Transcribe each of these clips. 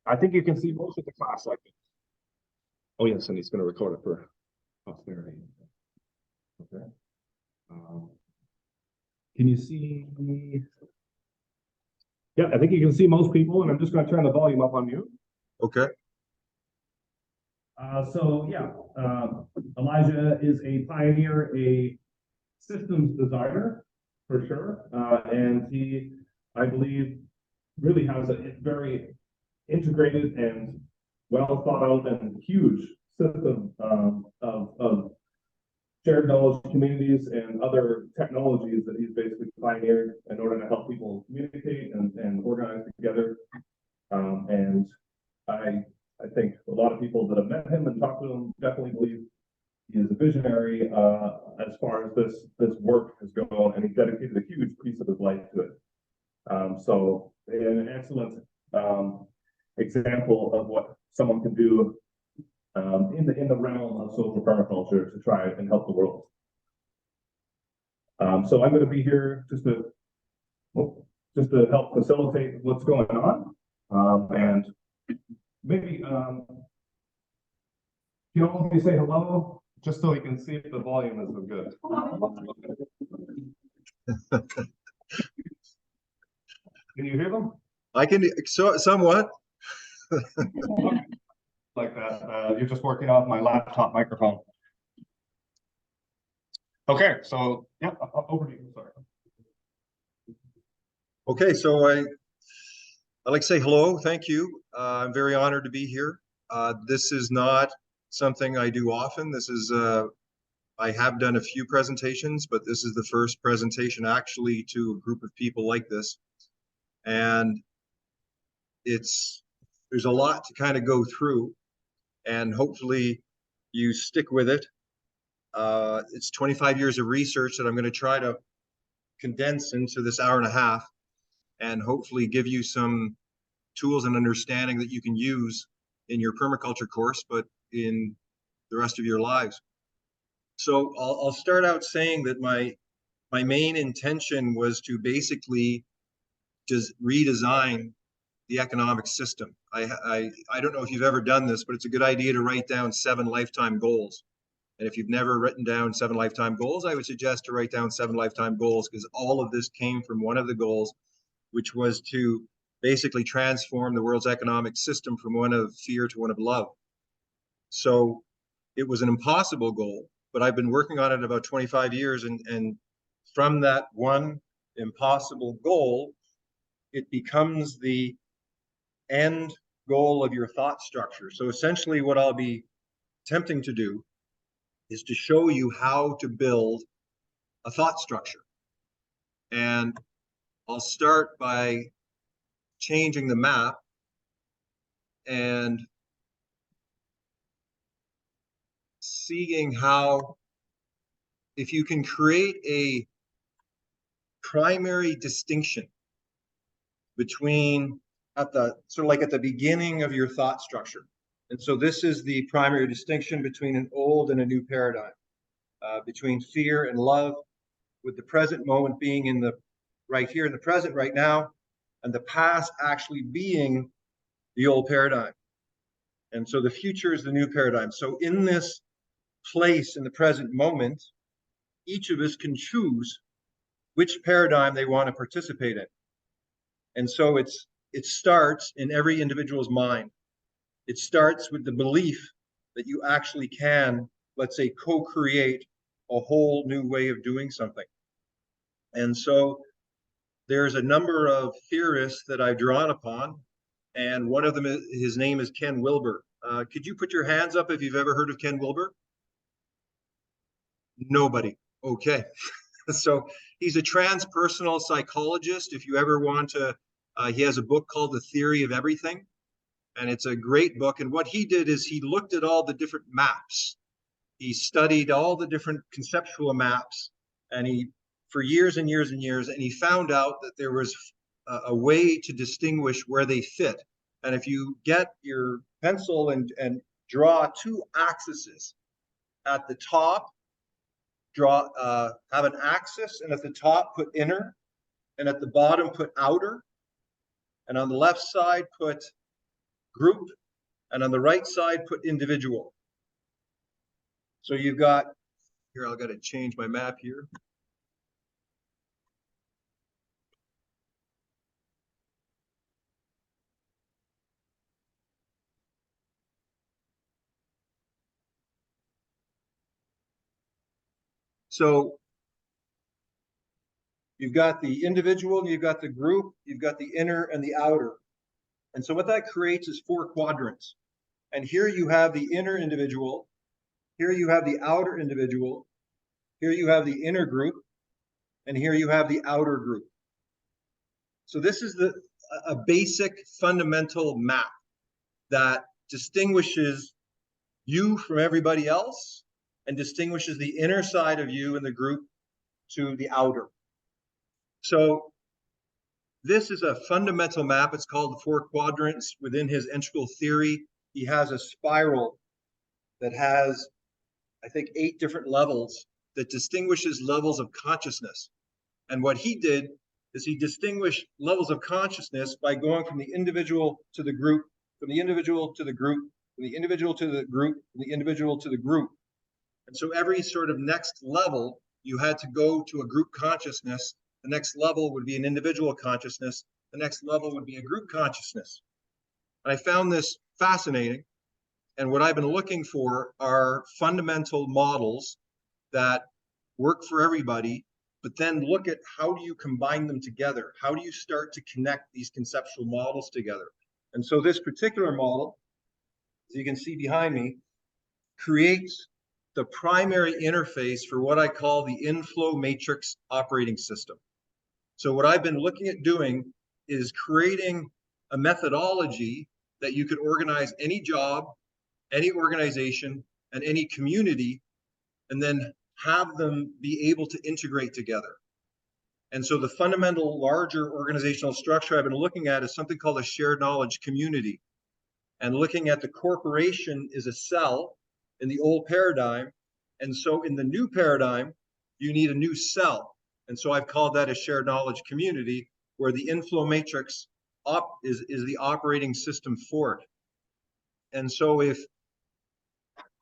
I think you can see most of the class like this. Oh yes, and he's going to record it for posterity. Okay. Can you see? Yeah, I think you can see most people, and I'm just going to turn the volume up on mute. Okay. So yeah, Elijah is a pioneer, a systems designer for sure, and he, I believe, really has a very integrated and well thought out and huge system of shared knowledge communities and other technologies that he's basically pioneered in order to help people communicate and organize together. And I think a lot of people that have met him and talked to him definitely believe he is a visionary as far as this work has gone, and he's dedicated a huge piece of his life to it. So an excellent example of what someone can do in the realm of social permaculture to try and help the world. So I'm going to be here just to help facilitate what's going on, and maybe you all of you say hello, just so you can see if the volume is good. Can you hear them? I can, somewhat. Like that. You're just working off my laptop microphone. Okay, so yeah, over to you. Sorry. Okay, so I'd like to say hello. Thank you. I'm very honored to be here. This is not something I do often. This is I have done a few presentations, but this is the first presentation actually to a group of people like this, and there's a lot to kind of go through, and hopefully you stick with it. It's 25 years of research that I'm going to try to condense into this hour and a half, and hopefully give you some tools and understanding that you can use in your permaculture course, but in the rest of your lives. So I'll start out saying that my main intention was to basically just redesign the economic system. I don't know if you've ever done this, but it's a good idea to write down 7 lifetime goals. And if you've never written down 7 lifetime goals, I would suggest to write down 7 lifetime goals, because all of this came from one of the goals, which was to basically transform the world's economic system from one of fear to one of love. So it was an impossible goal, but I've been working on it about 25 years, and from that one impossible goal, it becomes the end goal of your thought structure. So essentially what I'll be attempting to do is to show you how to build a thought structure. And I'll start by changing the map and seeing how, if you can create a primary distinction between at the sort of like at the beginning of your thought structure. And so this is the primary distinction between an old and a new paradigm, between fear and love, with the present moment being in the right here in the present right now, and the past actually being the old paradigm. And so the future is the new paradigm. So in this place in the present moment, each of us can choose which paradigm they want to participate in. And so it starts in every individual's mind. It starts with the belief that you actually can, let's say, co-create a whole new way of doing something. And so there's a number of theorists that I've drawn upon, and one of them, his name is Ken Wilber. Could you put your hands up if you've ever heard of Ken Wilber? Nobody. Okay. So he's a transpersonal psychologist. If you ever want to, he has a book called The Theory of Everything, and it's a great book. And what he did is he looked at all the different maps. He studied all the different conceptual maps, and for years and years and years, and he found out that there was a way to distinguish where they fit. And if you get your pencil and draw 2 axes at the top, have an axis, and at the top put inner, and at the bottom put outer, and on the left side put group, and on the right side, put individual. So you've got, here, I've got to change my map here. So you've got the individual, you've got the group, you've got the inner and the outer. And so what that creates is 4 quadrants. And here you have the inner individual, here you have the outer individual, here you have the inner group, and here you have the outer group. So this is a basic fundamental map that distinguishes you from everybody else and distinguishes the inner side of you in the group to the outer. So this is a fundamental map. It's called the 4 quadrants. Within his integral theory, he has a spiral that has, I think, 8 different levels that distinguishes levels of consciousness. And what he did is he distinguished levels of consciousness by going from the individual to the group, from the individual to the group, from the individual to the group, from the individual to the group. And so every sort of next level, you had to go to a group consciousness. The next level would be an individual consciousness. The next level would be a group consciousness. And I found this fascinating. And what I've been looking for are fundamental models that work for everybody, but then look at how do you combine them together? How do you start to connect these conceptual models together? And so this particular model, as you can see behind me, creates the primary interface for what I call the Inflow Matrix Operating System. So what I've been looking at doing is creating a methodology that you could organize any job, any organization, and any community, and then have them be able to integrate together. And so the fundamental larger organizational structure I've been looking at is something called a shared knowledge community. And looking at the corporation is a cell in the old paradigm. And so in the new paradigm, you need a new cell. And so I've called that a shared knowledge community, where the Inflow Matrix is the operating system for it. And so if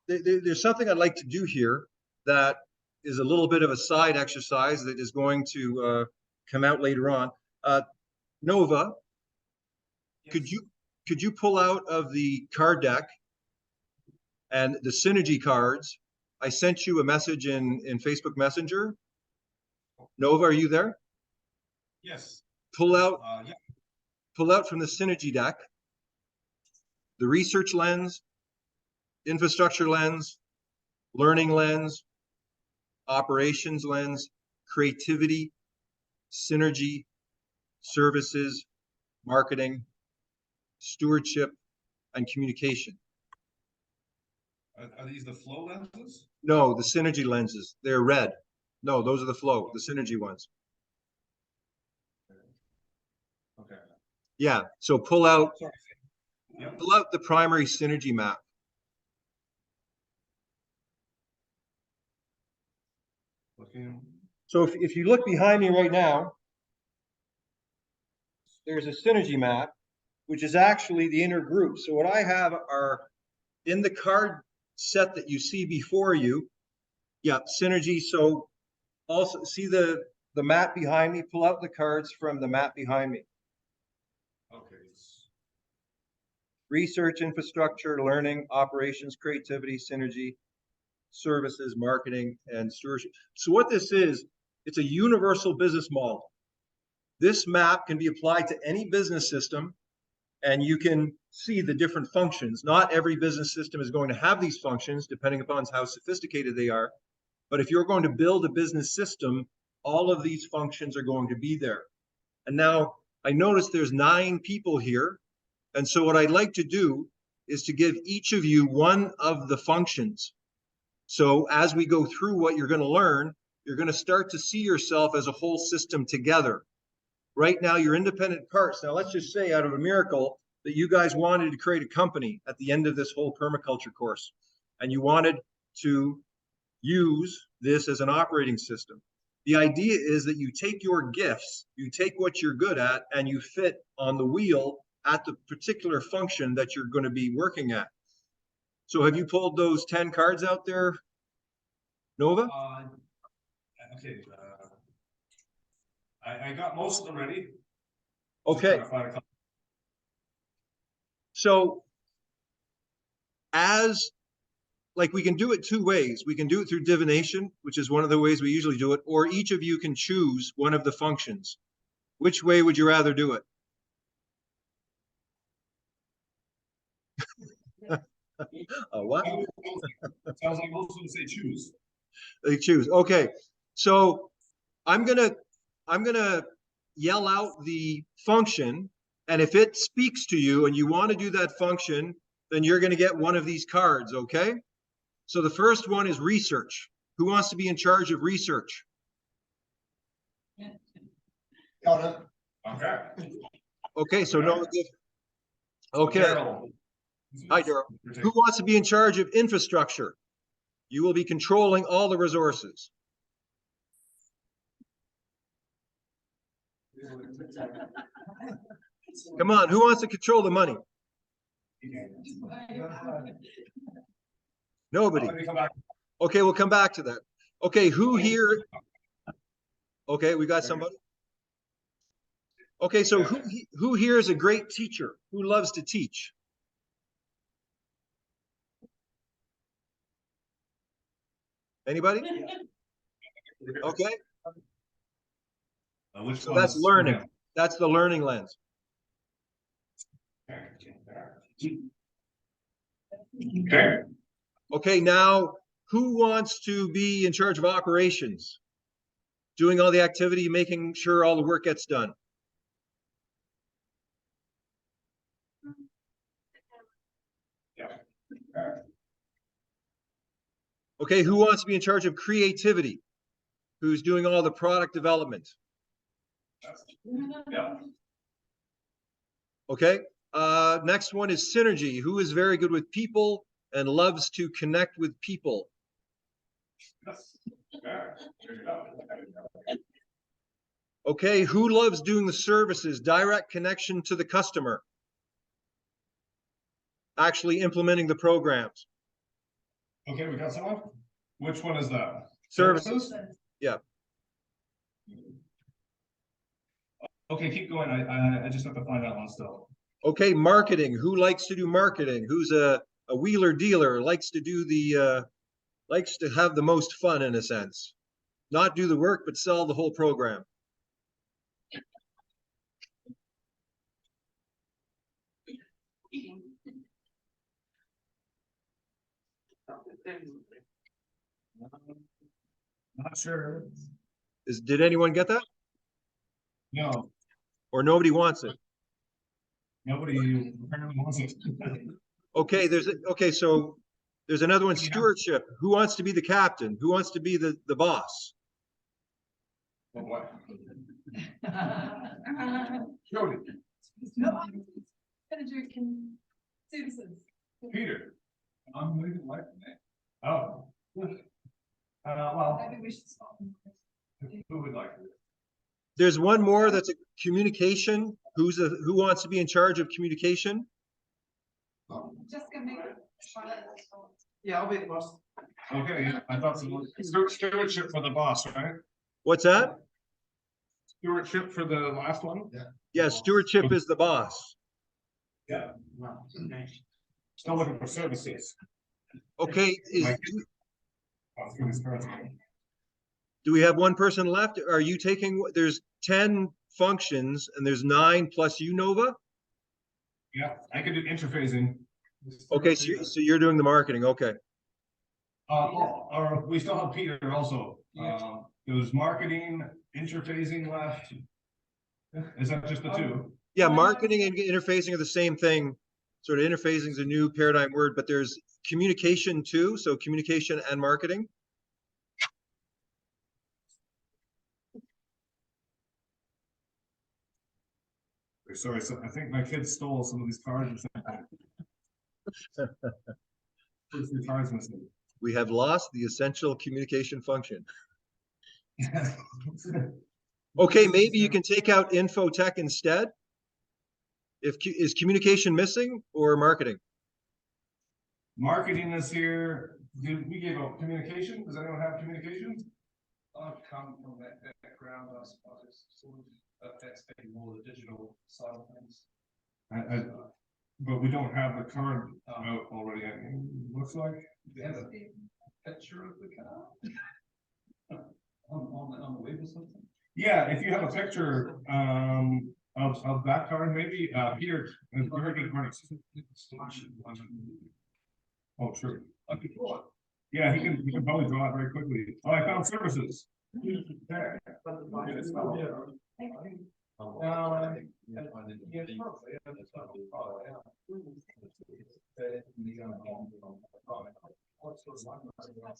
there's something I'd like to do here that is a little bit of a side exercise that is going to come out later on. Nova, yes. Could you pull out of the card deck and the synergy cards? I sent you a message in Facebook Messenger. Nova, are you there? Yes. Pull out, yeah. Pull out from the synergy deck the research lens, infrastructure lens, learning lens, operations lens, creativity, synergy, services, marketing, stewardship, and communication. Are these the flow lenses? No, the synergy lenses. They're red. No, those are the flow, the synergy ones. Okay. Yeah, so pull out Yep. pull out the primary synergy map. Looking. So if you look behind me right now, there's a synergy map, which is actually the inner group. So what I have are in the card set that you see before you, yeah, synergy. So also see the map behind me, pull out the cards from the map behind me. Okay. Research, infrastructure, learning, operations, creativity, synergy, services, marketing, and stewardship. So what this is, it's a universal business model. This map can be applied to any business system, and you can see the different functions. Not every business system is going to have these functions, depending upon how sophisticated they are. But if you're going to build a business system, all of these functions are going to be there. And now I notice there's 9 people here. And so what I'd like to do is to give each of you one of the functions. So as we go through what you're going to learn, you're going to start to see yourself as a whole system together. Right now, you're independent parts. Now, let's just say out of a miracle that you guys wanted to create a company at the end of this whole permaculture course, and you wanted to use this as an operating system. The idea is that you take your gifts, you take what you're good at, and you fit on the wheel at the particular function that you're going to be working at. So have you pulled those 10 cards out there, Nova? Okay, I got most of them ready. Just Okay, trying to find a couple. so like we can do it two ways. We can do it through divination, which is one of the ways we usually do it, or each of you can choose one of the functions. Which way would you rather do it? What? Sounds like most of them say choose. They choose. Okay, so I'm gonna yell out the function, and if it speaks to you and you want to do that function, then you're going to get one of these cards. Okay. So the first one is research. Who wants to be in charge of research? Okay. Okay, so no. Okay. Daryl. Hi, Daryl. Who wants to be in charge of infrastructure? You will be controlling all the resources. Come on, who wants to control the money? Nobody. Let me come back. Okay, we'll come back to that. Okay, who here? Okay, we got somebody. Okay, so who here is a great teacher? Who loves to teach? Anybody? Okay, Which so one that's is- learning. That's the learning lens. Okay. Okay, now who wants to be in charge of operations? Doing all the activity, making sure all the work gets done. Okay, who wants to be in charge of creativity? Who's doing all the product development? Yeah. Okay, next one is synergy. Who is very good with people and loves to connect with people? Okay, who loves doing the services, direct connection to the customer? Actually implementing the programs. Okay, we got someone? Which one is that? Services. Yeah. Okay, keep going. I just have to find that one still. Okay, marketing. Who likes to do marketing? Who's a wheeler dealer, likes to do the likes to have the most fun in a sense. Not do the work, but sell the whole program. Not sure. Did anyone get that? No, Or nobody wants it? nobody apparently wants it. Okay, so there's another one, stewardship. Who wants to be the captain? Who wants to be the boss? Oh, what? Jody, Manager can citizens. Peter. I'm leaving life today. Oh. Well, Maybe we should stop. who would like to? There's one more that's a communication. Who wants to be in charge of communication? Just gonna make it. Yeah, I'll be the boss. Okay, yeah, I thought so. Stewardship for the boss, right? What's that? Stewardship for the last one? Yeah. Yeah, stewardship is the boss. Yeah. Still looking for services. Okay, Oh, through this person. do we have one person left? Are you taking, there's 10 functions and there's 9 plus you, Nova? Yeah, I could do interfacing. Okay, so you're doing the marketing, okay. Or we still have Peter also. There's marketing, interfacing left. Is that just the two? Yeah, marketing and interfacing are the same thing. Sort of interfacing is a new paradigm word, but there's communication too. So communication and marketing. Sorry, so I think my kids stole some of these cards or something. There's the cards missing. We have lost the essential communication function. Okay, maybe you can take out infotech instead. Is communication missing or marketing? Marketing is here. We gave out communication. Does anyone have communication? I've come from that background, I suppose, sort of, that's been more the digital side of things. But we don't have the card out already. Looks like. There's a picture of the car on the web or something. Yeah, if you have a picture of that card, maybe here. Very good morning. Oh, sure. I could draw it. Yeah, he can probably draw it very quickly. Oh, I found services. There.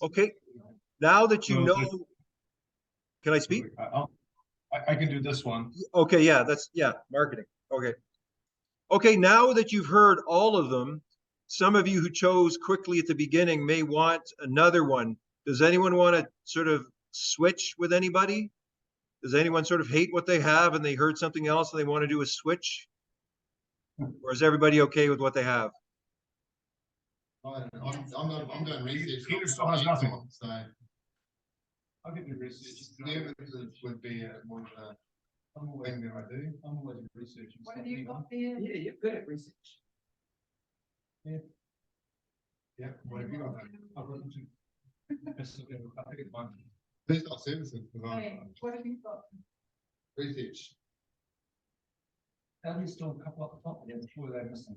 Okay, now that you So know, can I speak? I can do this one. Okay, yeah, marketing. Okay. Okay, now that you've heard all of them, some of you who chose quickly at the beginning may want another one. Does anyone want to sort of switch with anybody? Does anyone sort of hate what they have and they heard something else and they want to do a switch? Or is everybody okay with what they have? I'm doing research. Peter still has nothing. So I think the research. services would be more of a I'm always, thing that I do. I'm always researching. What have you something. got there? Yeah, you're good at research. Yeah, what have you got? I've written to. This is a bit of a- I think it's mine. These are services, because Hey, I'm what have you got? research. How do you still a couple at the top? Yeah, before they're missing.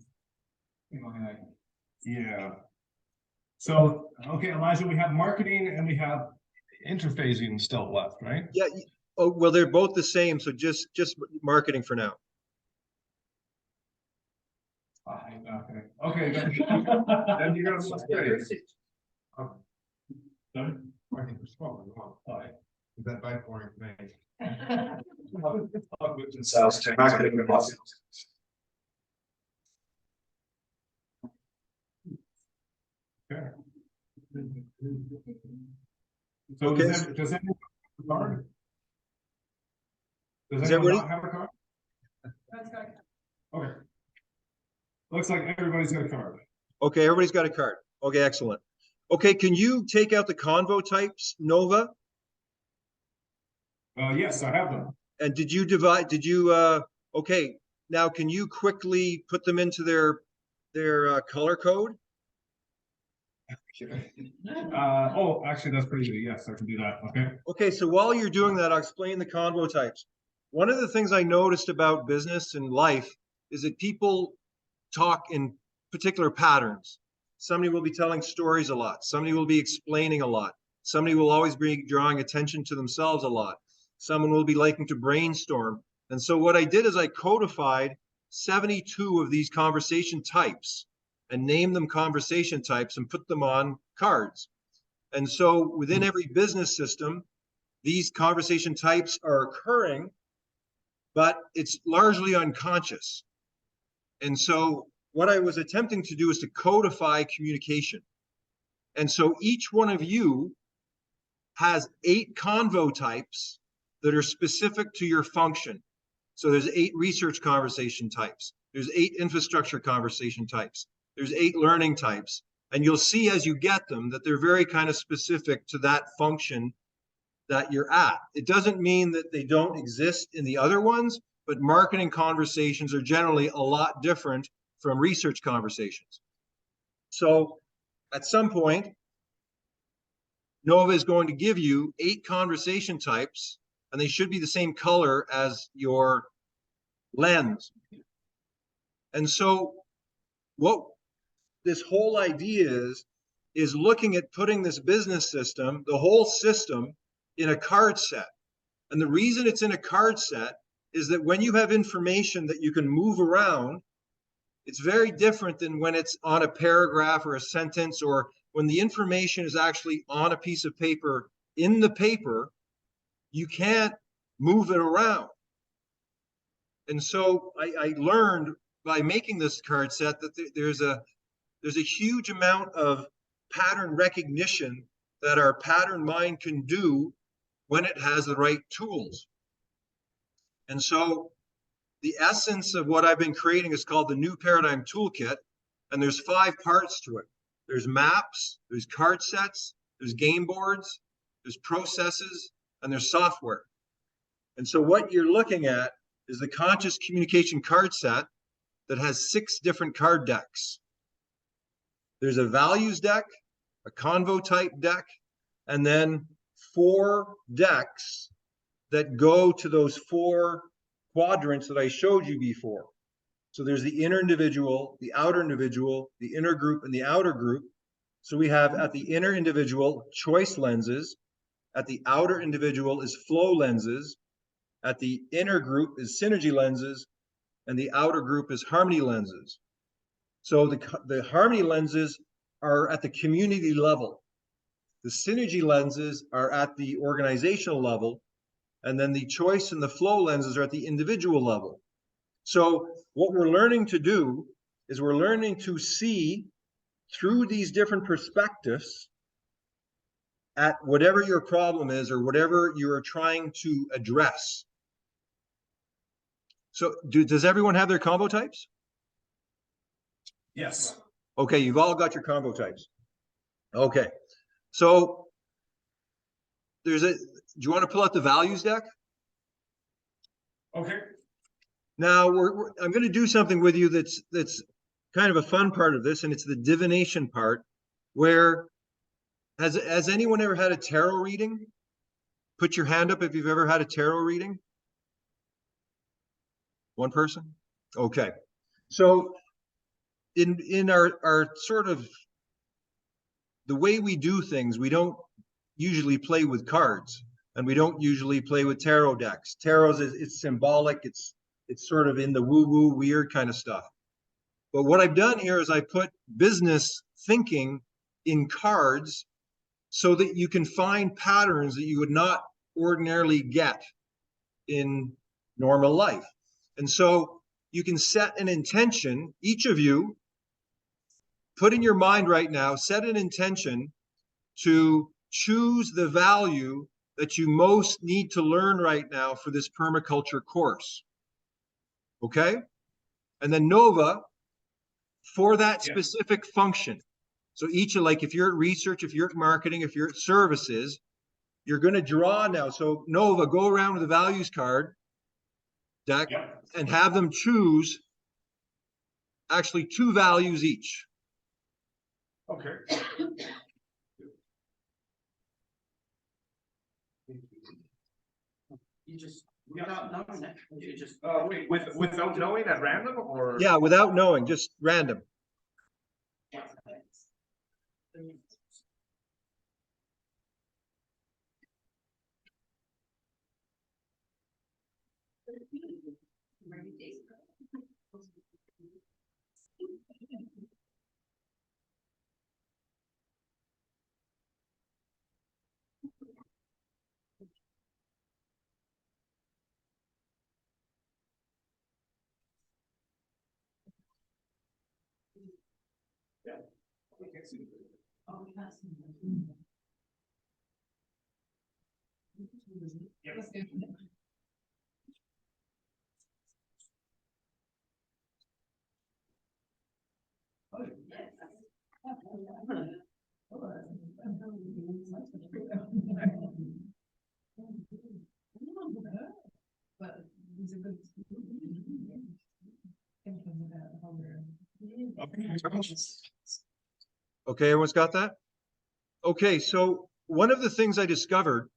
In my eye. Yeah. So, okay, Elijah, we have marketing and we have interfacing still left, right? Yeah, oh, well, they're both the same, so just marketing for now. Okay. Okay. Then you're gonna look great. Done? I think we're strong as well. Right. Is that bad for information? I've worked in sales tech. Marketing and marketing. Okay. So Okay. does anyone have a card? Does Does anyone everybody- not have a card? Let's go. Okay. Looks like everybody's got a card. Okay, everybody's got a card. Okay, excellent. Okay, can you take out the convo types, Nova? Yes, I have them. And did you okay, now can you quickly put them into their color code? Oh, actually, that's pretty easy. Yes, I can do that. Okay. Okay, so while you're doing that, I'll explain the convo types. One of the things I noticed about business and life is that people talk in particular patterns. Somebody will be telling stories a lot. Somebody will be explaining a lot. Somebody will always be drawing attention to themselves a lot. Someone will be liking to brainstorm. And so what I did is I codified 72 of these conversation types and named them conversation types and put them on cards. And so within every business system, these conversation types are occurring, but it's largely unconscious. And so what I was attempting to do is to codify communication. And so each one of you has 8 convo types that are specific to your function. So there's 8 research conversation types. There's 8 infrastructure conversation types. There's 8 learning types. And you'll see as you get them that they're very kind of specific to that function that you're at. It doesn't mean that they don't exist in the other ones, but marketing conversations are generally a lot different from research conversations. So at some point, Nova is going to give you 8 conversation types, and they should be the same color as your lens. And so what this whole idea is looking at putting this business system, the whole system, in a card set. And the reason it's in a card set is that when you have information that you can move around, it's very different than when it's on a paragraph or a sentence, or when the information is actually on a piece of paper. In the paper, you can't move it around. And so I learned by making this card set that there's a huge amount of pattern recognition that our pattern mind can do when it has the right tools. And so the essence of what I've been creating is called the New Paradigm Toolkit, and there's 5 parts to it. There's maps, there's card sets, there's game boards, there's processes, and there's software. And so what you're looking at is the conscious communication card set that has 6 different card decks. There's a values deck, a convo type deck, and then 4 decks that go to those 4 quadrants that I showed you before. So there's the inner individual, the outer individual, the inner group, and the outer group. So we have at the inner individual, choice lenses. At the outer individual is flow lenses. At the inner group is synergy lenses. And the outer group is harmony lenses. So the harmony lenses are at the community level. The synergy lenses are at the organizational level. And then the choice and the flow lenses are at the individual level. So what we're learning to do is we're learning to see through these different perspectives at whatever your problem is or whatever you're trying to address. So does everyone have their combo types? Yes. Okay, you've all got your combo types. Okay, so do you want to pull out the values deck? Okay. Now I'm going to do something with you that's kind of a fun part of this, and it's the divination part, where has anyone ever had a tarot reading? Put your hand up if you've ever had a tarot reading. One person? Okay. So in our sort of the way we do things, we don't usually play with cards, and we don't usually play with tarot decks. Tarot it's symbolic, it's sort of in the woo-woo weird kind of stuff. But what I've done here is I put business thinking in cards so that you can find patterns that you would not ordinarily get in normal life. And so you can set an intention, each of you, put in your mind right now, set an intention to choose the value that you most need to learn right now for this permaculture course. Okay? And then Nova, for that specific function. So each of, like, if you're at research, if you're at marketing, if you're at services, you're going to draw now. So Nova, go around with the values card deck and have them choose actually 2 values each. Okay. You just, without knowing it, you just. Wait, without knowing at random or? Yeah, without knowing, just random. Okay, everyone's got that? Okay, so one of the things I discovered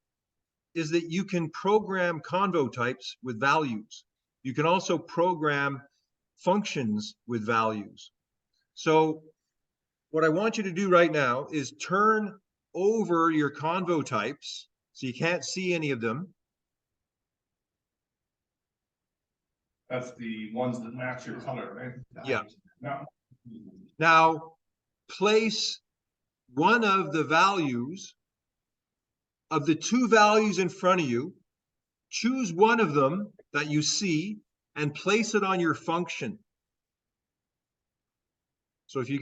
is that you can program convo types with values. You can also program functions with values. So what I want you to do right now is turn over your convo types so you can't see any of them. That's the ones that match your color, right? Yeah. No. Now, place one of the values of the 2 values in front of you, choose one of them that you see and place it on your function. So if you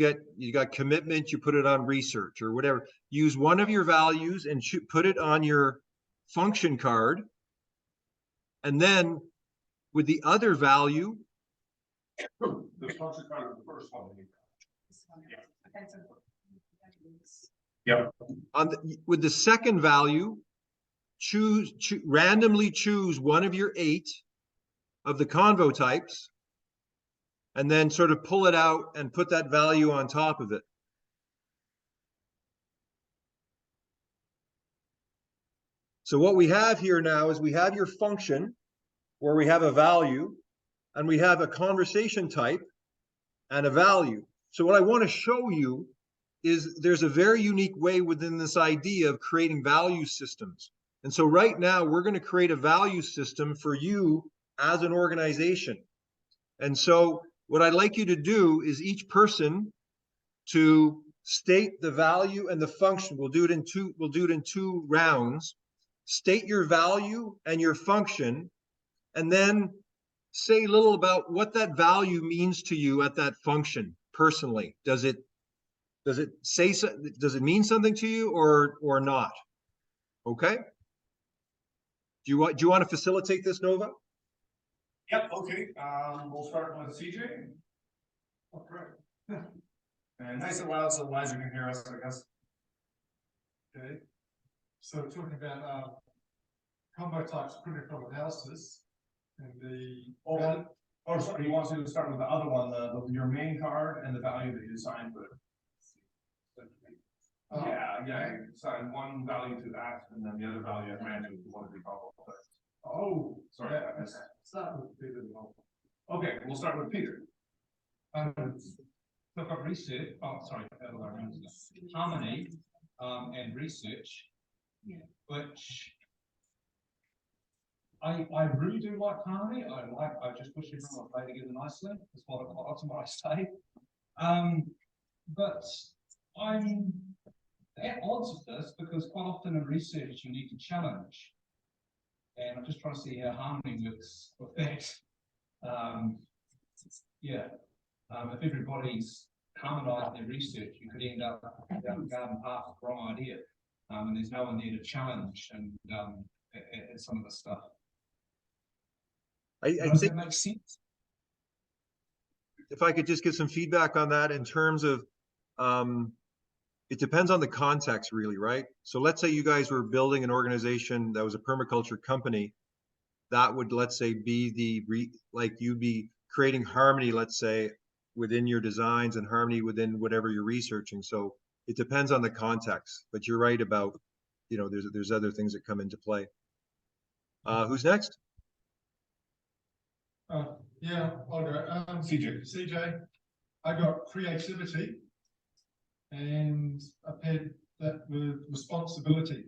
got commitment, you put it on research or whatever. Use one of your values and put it on your function card. And then with the other value, The structure kind of the first one. This one. Okay, so- Yep. with the second value, randomly choose one of your 8 of the convo types, and then sort of pull it out and put that value on top of it. So what we have here now is we have your function where we have a value, and we have a conversation type and a value. So what I want to show you is there's a very unique way within this idea of creating value systems. And so right now we're going to create a value system for you as an organization. And so what I'd like you to do is each person to state the value and the function. We'll do it in two rounds. State your value and your function, and then say a little about what that value means to you at that function personally. Does it mean something to you or not? Okay. Do you want to facilitate this, Nova? Yep, okay, we'll start with CJ. Oh, great. And nice and loud so Elijah can hear us, I guess. Okay. So talking about combo types critical analysis and the Oh, sorry, you want to start with the other one, your main card and the value that you assigned to it. Yeah, you assign one value to that, and then the other value at random to one of the columns. Oh, sorry, I missed that. start with Peter. Okay, we'll start with Peter. Look up research, harmony, and research. Yeah. Which I really do like harmony. I just wish everyone would play together nicely. That's what I say. But I'm at odds with this because quite often in research you need to challenge. And I'm just trying to see how harmony works with that. If everybody's harmonized their research, you could end up down the garden path with the wrong idea. And there's no one there to challenge and some of the stuff. I Does think that make sense? if I could just give some feedback on that in terms of, it depends on the context really, right? So let's say you guys were building an organization that was a permaculture company, that would, let's say, be like you'd be creating harmony, let's say, within your designs and harmony within whatever you're researching. So it depends on the context, but you're right about, there's other things that come into play. Who's next? Yeah, I'll go. CJ, I got creativity, and I paired that with responsibility.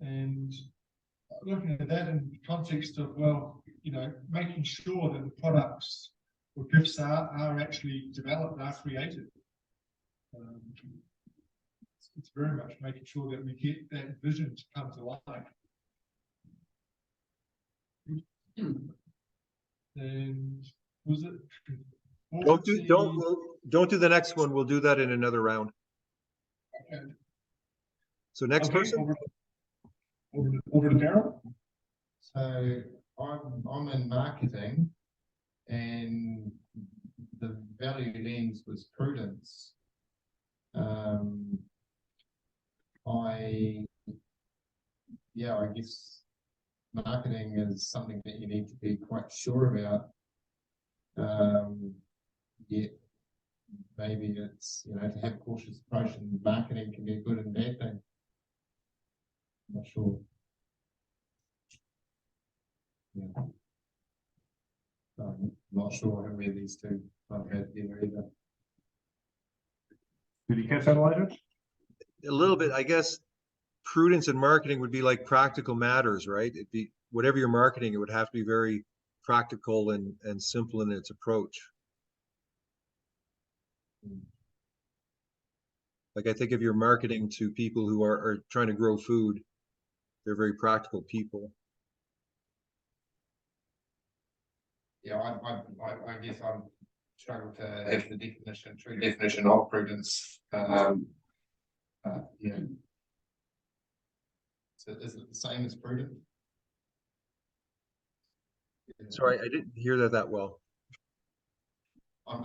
And looking at that in the context of, making sure that the products or gifts are actually developed, are created. It's very much making sure that we get that vision to come to life. And was it? Don't do the next one. We'll do that in another round. Okay. So next Okay, person. Over to Daryl. So I'm in marketing, and the value lens was prudence. I guess marketing is something that you need to be quite sure about. Yet maybe it's, to have a cautious approach, and marketing can be a good and bad thing. I'm not sure. Yeah. I'm not sure how many of these two I've had together either. Did you catch that, Elijah? A little bit, I guess. Prudence in marketing would be like practical matters, right? It'd be whatever you're marketing, it would have to be very practical and simple in its approach. Like I think if you're marketing to people who are trying to grow food, they're very practical people. Yeah, I guess I'm struggling to have the true definition of prudence. Yeah. So is it the same as prudent? Sorry, I didn't hear that well. I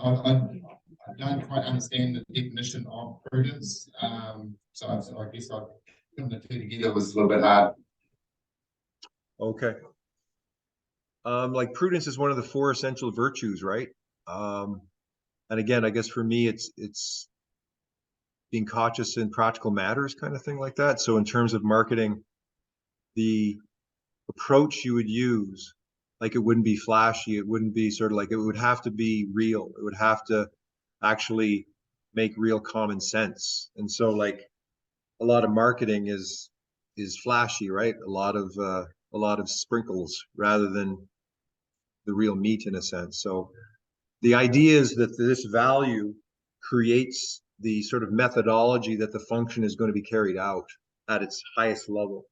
don't quite understand the definition of prudence. So I guess I putting the two together was a little bit hard. Okay. Like prudence is one of the 4 essential virtues, right? And again, I guess for me, it's being cautious in practical matters, kind of thing like that. So in terms of marketing, the approach you would use, like it wouldn't be flashy, it wouldn't be sort of like, it would have to be real. It would have to actually make real common sense. And so like a lot of marketing is flashy, right? A lot of sprinkles rather than the real meat in a sense. So the idea is that this value creates the sort of methodology that the function is going to be carried out at its highest level.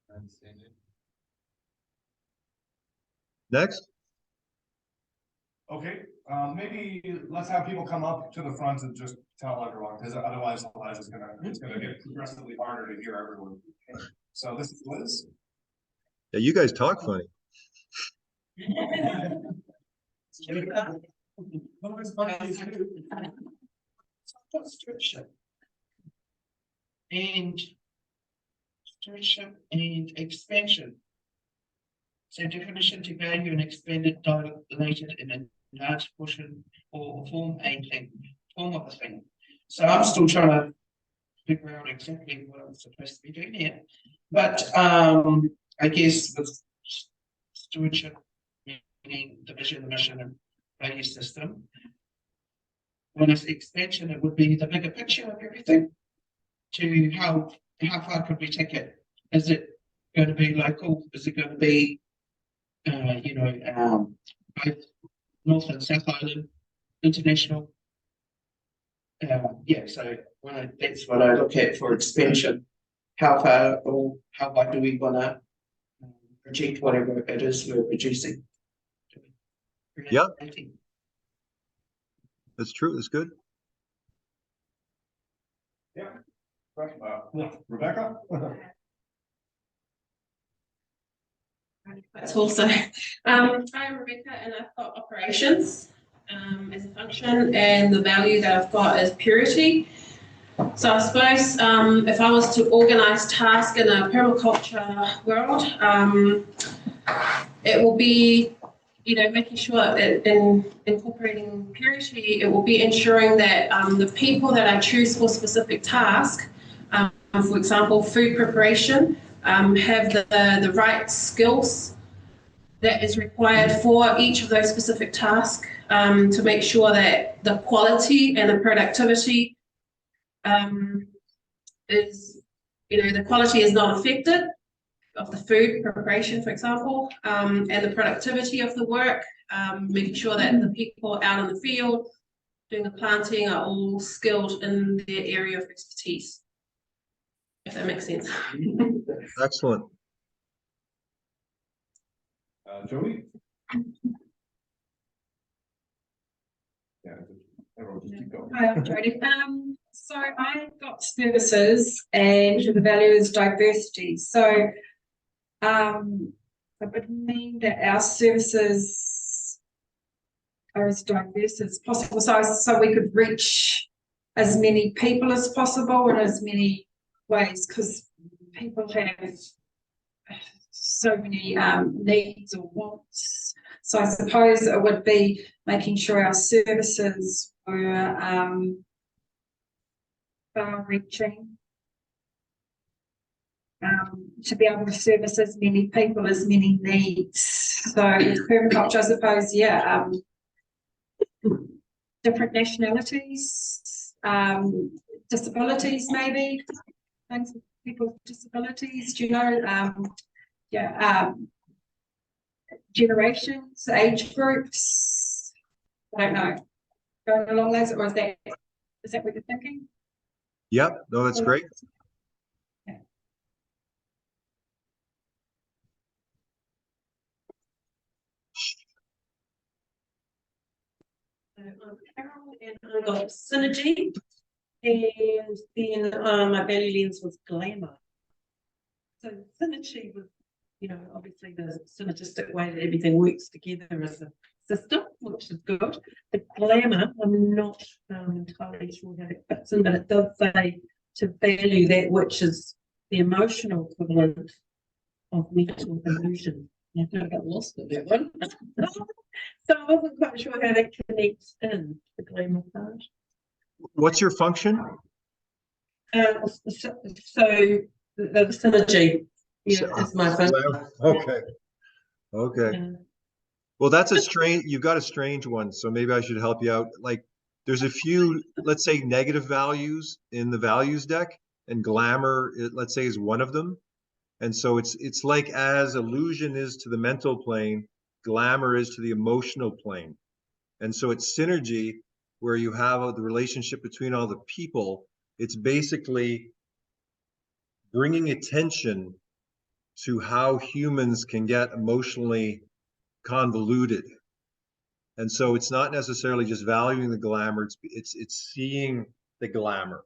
I understand it. Next. Okay, maybe let's have people come up to the front and just tell everyone, because otherwise it's gonna get progressively harder to hear everyone. So this is Liz. Yeah, you guys talk funny. Stewardship and expansion. So definition: to value and expand it, dilate it in a large portion or form of a thing. So I'm still trying to figure out exactly what I'm supposed to be doing here. But I guess with stewardship, meaning the vision, the mission, and value system. When it's expansion, it would be the bigger picture of everything. To how far could we take it? Is it going to be local? Is it going to be, both North and South Island, international? Yeah, so that's what I look at for expansion. How far or how wide do we want to project whatever it is we're producing? Yeah. That's true. That's good. Yeah. Rebecca? That's also, I'm Rebecca, and I've got operations as a function, and the value that I've got is purity. So I suppose if I was to organise tasks in a permaculture world, it will be, making sure that in incorporating purity, it will be ensuring that the people that I choose for specific tasks, for example, food preparation, have the right skills that is required for each of those specific tasks, to make sure that the quality and the productivity the quality is not affected of the food preparation, for example, and the productivity of the work, making sure that the people out in the field doing the planting are all skilled in their area of expertise, if that makes sense. Excellent. Joey? Yeah, everyone just keep going. Hi, I'm Jodie. So I got services, and the value is diversity. So it would mean that our services are as diverse as possible. So we could reach as many people as possible in as many ways, because people have so many needs or wants. So I suppose it would be making sure our services were far-reaching, to be able to service as many people, as many needs. So with permaculture, I suppose, yeah, different nationalities, disabilities, maybe things with people with disabilities. Generations, age groups. I don't know. Going along those, or is that what you're thinking? Yep. No, that's great. Yeah. Carol, and I got synergy, and then my value lens was glamour. So synergy with, you know, obviously the synergistic way that everything works together as a system, which is good. The glamour, I'm not entirely sure how it fits in, but it does say to value that which is the emotional equivalent of mental illusion. I kind of got lost at that one. So I wasn't quite sure how that connects in the glamour part. What's your function? So the synergy, yeah, is my function. Okay. Okay. Yeah. Well, that's a strange, you've got a strange one, so maybe I should help you out. Like, there's a few, let's say, negative values in the values deck, and glamour, let's say, is one of them. And so it's like as illusion is to the mental plane, glamour is to the emotional plane. And so it's synergy where you have the relationship between all the people. It's basically bringing attention to how humans can get emotionally convoluted. And so it's not necessarily just valuing the glamour, it's seeing the glamour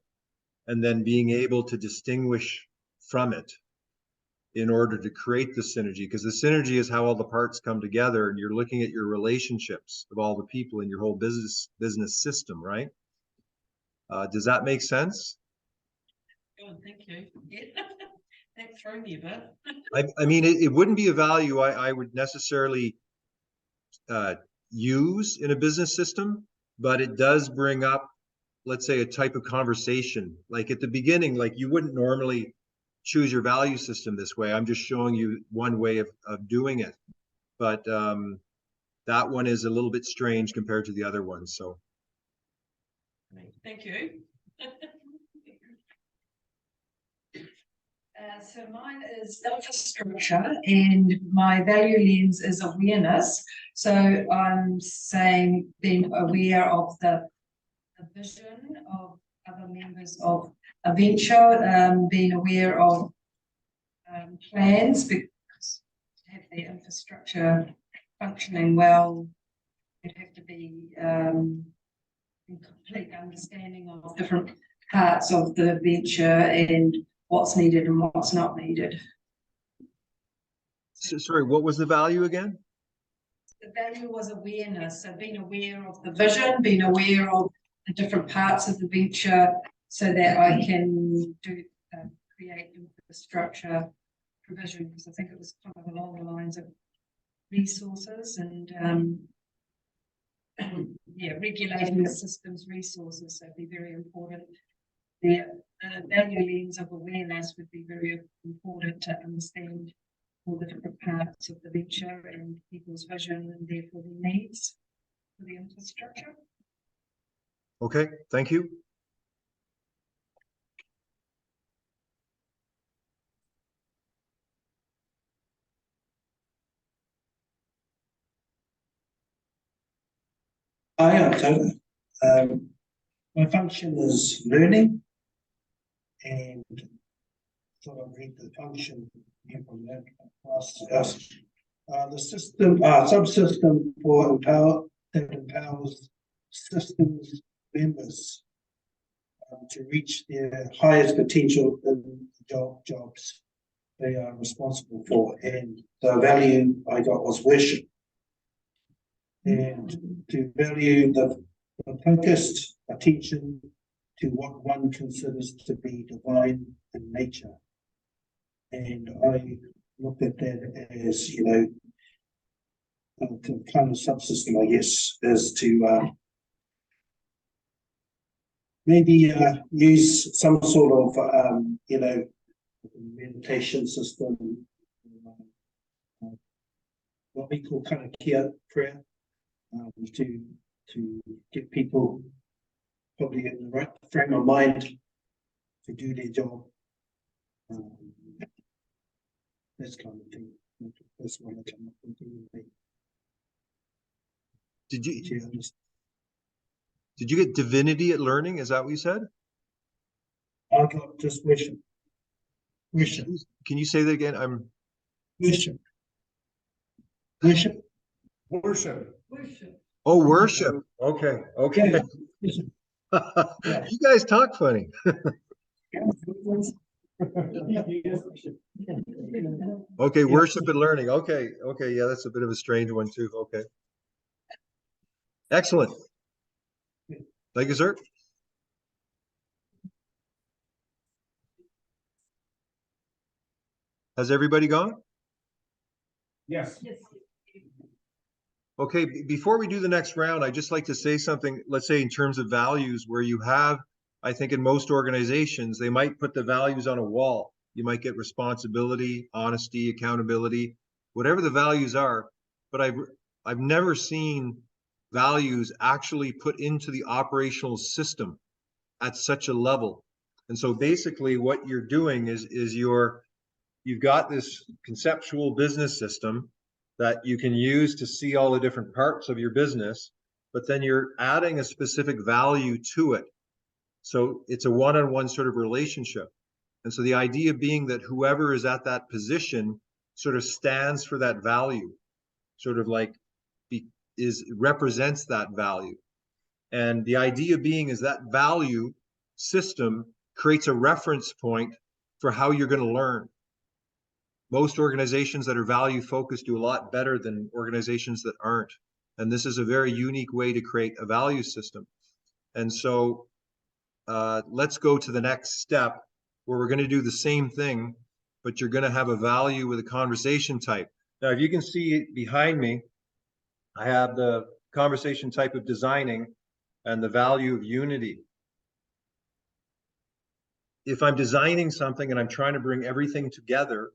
and then being able to distinguish from it in order to create the synergy, because the synergy is how all the parts come together, and you're looking at your relationships of all the people in your whole business system, right? Does that make sense? Oh, thank you. Yeah. That threw me a bit. I mean, it wouldn't be a value I would necessarily use in a business system, but it does bring up, let's say, a type of conversation. Like at the beginning, like you wouldn't normally choose your value system this way. I'm just showing you one way of doing it. But that one is a little bit strange compared to the other ones. So thank you. So mine is infrastructure, and my value lens is awareness. So I'm saying being aware of the vision of other members of a venture, being aware of plans, because to have the infrastructure functioning well, it'd have to be in complete understanding of different parts of the venture and what's needed and what's not needed. So, sorry, what was the value again? The value was awareness, so being aware of the vision, being aware of the different parts of the venture, so that I can do create infrastructure provision, because I think it was kind of along the lines of resources and yeah, regulating the system's resources. So it'd be very important. The value lens of awareness would be very important to understand all the different parts of the venture and people's vision and therefore their needs for the infrastructure. Okay, thank you. Hi, October. My function is learning, and sort of read the function here from that class. The system, subsystem for that empowers systems members to reach their highest potential in jobs they are responsible for, and the value I got was worship. And to value the focused attention to what one considers to be divine in nature. And I looked at that as, you know, the kind of subsystem, I guess, is to maybe use some sort of, you know, meditation system, what we call kind of care prayer. To get people probably in the right frame of mind to do their job. This kind of thing. That's what I come up with. Did you get divinity at learning? Is that what you said? I got just worship. Worship. Can you say that again? Worship. Worship. Worship. Worship. Oh, worship. Okay. Okay. Yeah. You guys talk funny. Okay, worship and learning. Okay, okay, yeah, that's a bit of a strange one too. Okay. Excellent. Thank you, sir. Has everybody gone? Yes. Okay, before we do the next round, I'd just like to say something, let's say in terms of values, where you have, I think in most organizations, they might put the values on a wall. You might get responsibility, honesty, accountability, whatever the values are. But I've never seen values actually put into the operational system at such a level. And so basically what you're doing is you've got this conceptual business system that you can use to see all the different parts of your business, but then you're adding a specific value to it. So it's a one-on-one sort of relationship. And so the idea being that whoever is at that position sort of stands for that value, sort of like represents that value. And the idea being is that value system creates a reference point for how you're going to learn. Most organizations that are value focused do a lot better than organizations that aren't. And this is a very unique way to create a value system. And so let's go to the next step where we're going to do the same thing, but you're going to have a value with a conversation type. Now, if you can see behind me, I have the conversation type of designing and the value of unity. If I'm designing something and I'm trying to bring everything together,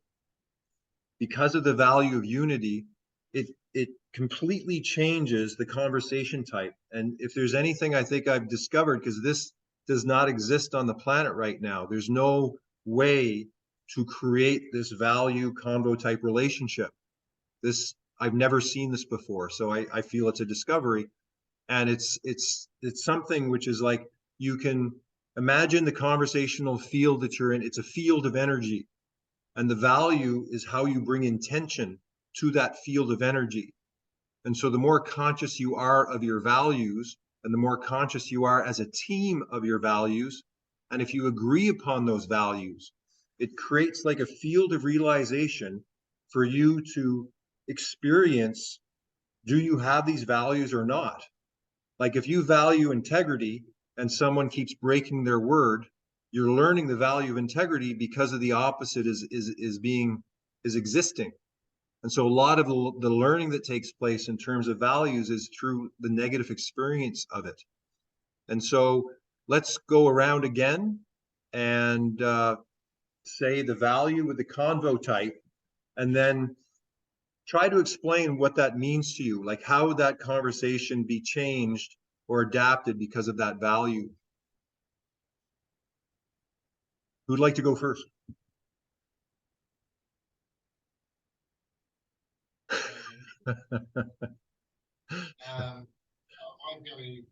because of the value of unity, it completely changes the conversation type. And if there's anything I think I've discovered, because this does not exist on the planet right now, there's no way to create this value convo type relationship. I've never seen this before, so I feel it's a discovery. And it's something which is like, you can imagine the conversational field that you're in. It's a field of energy. And the value is how you bring intention to that field of energy. And so the more conscious you are of your values, and the more conscious you are as a team of your values, and if you agree upon those values, it creates like a field of realization for you to experience, do you have these values or not? Like if you value integrity and someone keeps breaking their word, you're learning the value of integrity because of the opposite is existing. And so a lot of the learning that takes place in terms of values is through the negative experience of it. And so let's go around again and say the value with the convo type, and then try to explain what that means to you, like how would that conversation be changed or adapted because of that value. Who'd like to go first? My value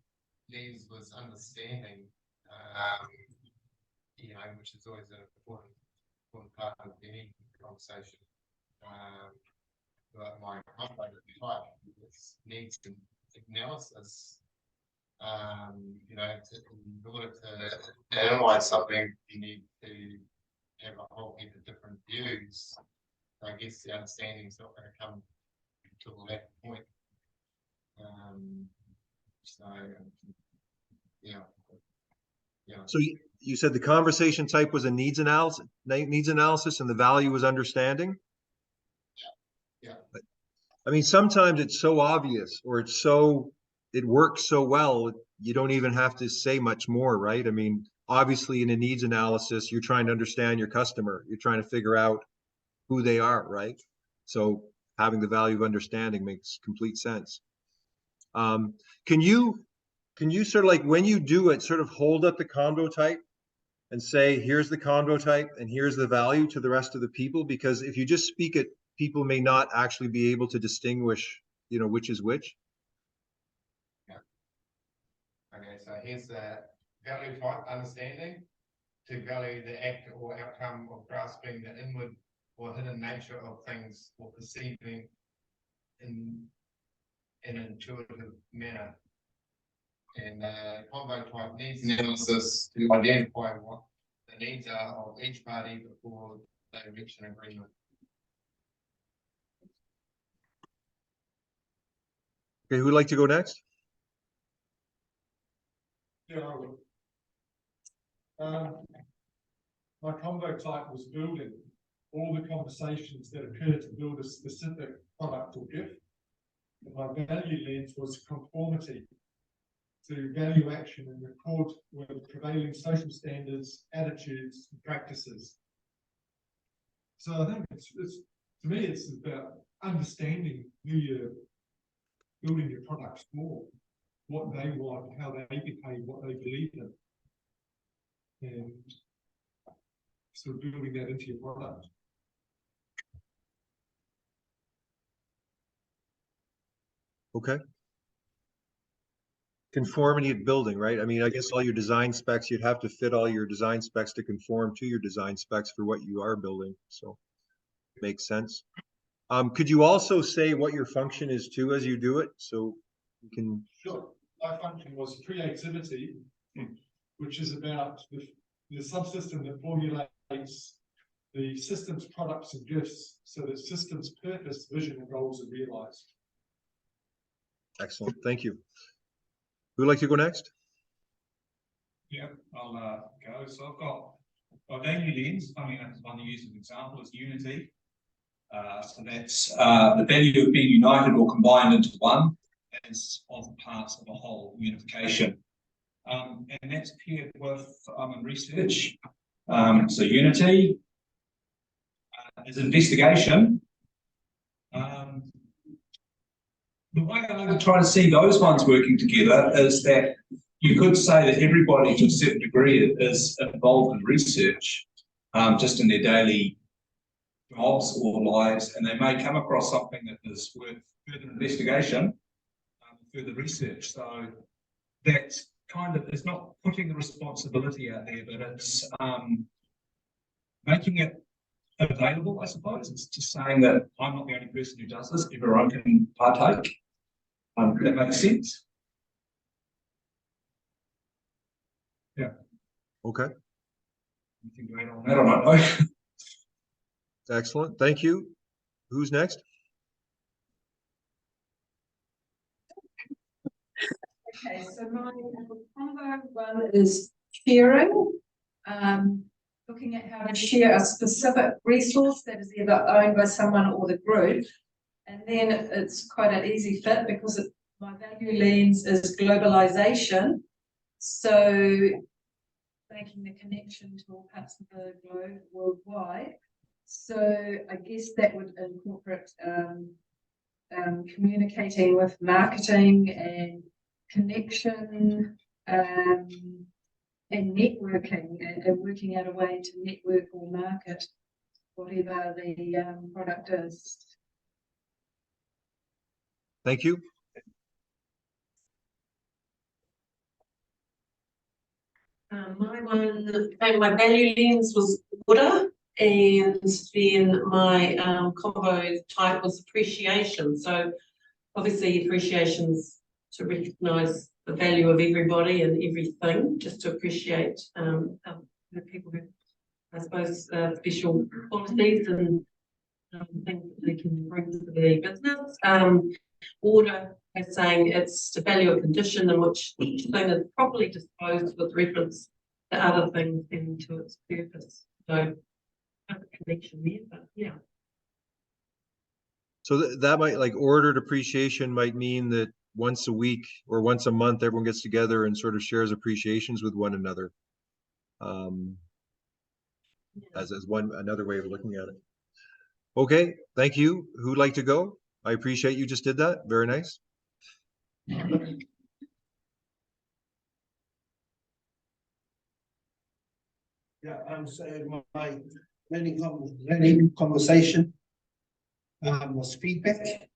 lens was understanding, which is always an important part of any conversation. But my favorite type is needs analysis. In order to analyze something, you need to have a whole heap of different views. I guess the understanding is not going to come until that point. So you said the conversation type was a needs analysis, and the value was understanding. Yeah. I mean, sometimes it's so obvious, or it works so well, you don't even have to say much more, right? I mean, obviously in a needs analysis, you're trying to understand your customer. You're trying to figure out who they are, right? So having the value of understanding makes complete sense. Can you sort of like, when you do it, sort of hold up the convo type and say, here's the convo type and here's the value to the rest of the people? Because if you just speak it, people may not actually be able to distinguish, which is which. Okay, so here's the value type, understanding, to value the act or outcome of grasping the inward or hidden nature of things, or perceiving in an intuitive manner. And combo type needs analysis to identify what the needs are of each party before they reach an agreement. Okay, who'd like to go next? Yeah, I will. My combo type was building all the conversations that occur to build a specific product or gift. And my value lens was conformity to value action in accord with prevailing social standards, attitudes, and practices. So I think it's to me, it's about understanding who you're building your products for, what they want, how they behave, what they believe in, and sort of building that into your product. Okay. Conformity of building, right? I mean, I guess all your design specs, you'd have to fit all your design specs to conform to your design specs for what you are building. So makes sense. Could you also say what your function is too as you do it? So you can. Sure. My function was creativity, which is about the subsystem that formulates the system's products and gifts so that system's purpose, vision, and goals are realized. Excellent. Thank you. Who'd like to go next? Yeah, I'll go. So I've got my value lens. I mean, that's one to use as an example is unity. So that's the value of being united or combined into one as of parts of a whole, unification. And that's paired with research. So unity is investigation. The way I would try to see those ones working together is that you could say that everybody to a certain degree is involved in research, just in their daily jobs or lives, and they may come across something that is worth further investigation, further research. So that's kind of, it's not putting the responsibility out there, but it's making it available, I suppose. It's just saying that I'm not the only person who does this, everyone can partake. That makes sense. Yeah. Okay. Anything to add on that? I don't know. Excellent. Thank you. Who's next? Okay, so my combo one is sharing, looking at how to share a specific resource that is either owned by someone or the group. And then it's quite an easy fit because my value lens is globalization. So making the connection to all parts of the globe worldwide. So I guess that would incorporate communicating with marketing and connection and networking and working out a way to network or market whatever the product is. Thank you. My value lens was order, and then my combo type was appreciation. So obviously appreciation's to recognise the value of everybody and everything, just to appreciate the people who, I suppose, special qualities and things that they can bring to the business. Order is saying it's to value a condition in which each thing is properly disposed with reference to other things and to its purpose. So a connection there, but yeah. So that might, like, ordered appreciation might mean that once a week or once a month, everyone gets together and sort of shares appreciations with one another. As another way of looking at it. Okay, thank you. Who'd like to go? I appreciate you just did that. Very nice. Yeah, so my learning conversation was feedback,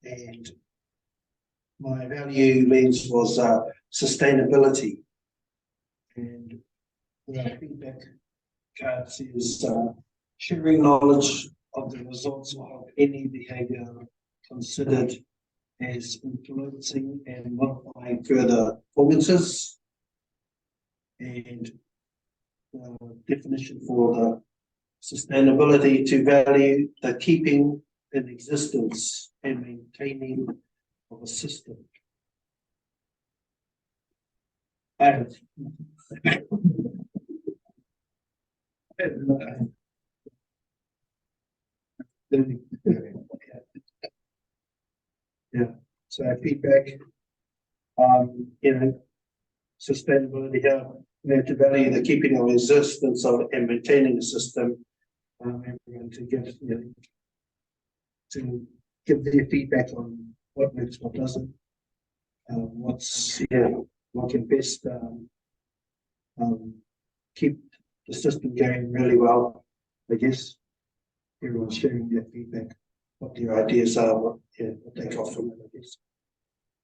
and my value lens was sustainability. And the feedback card says sharing knowledge of the results of any behavior considered as influencing and modifying further performances. And the definition for Sustainability to value the keeping in existence and maintaining of a system. Yeah, so feedback, sustainability, to value the keeping of existence of and maintaining the system. And we're going to get, to give their feedback on what works, what doesn't, what can best keep the system going really well. I guess everyone's sharing their feedback, what their ideas are, what they got from it, I guess.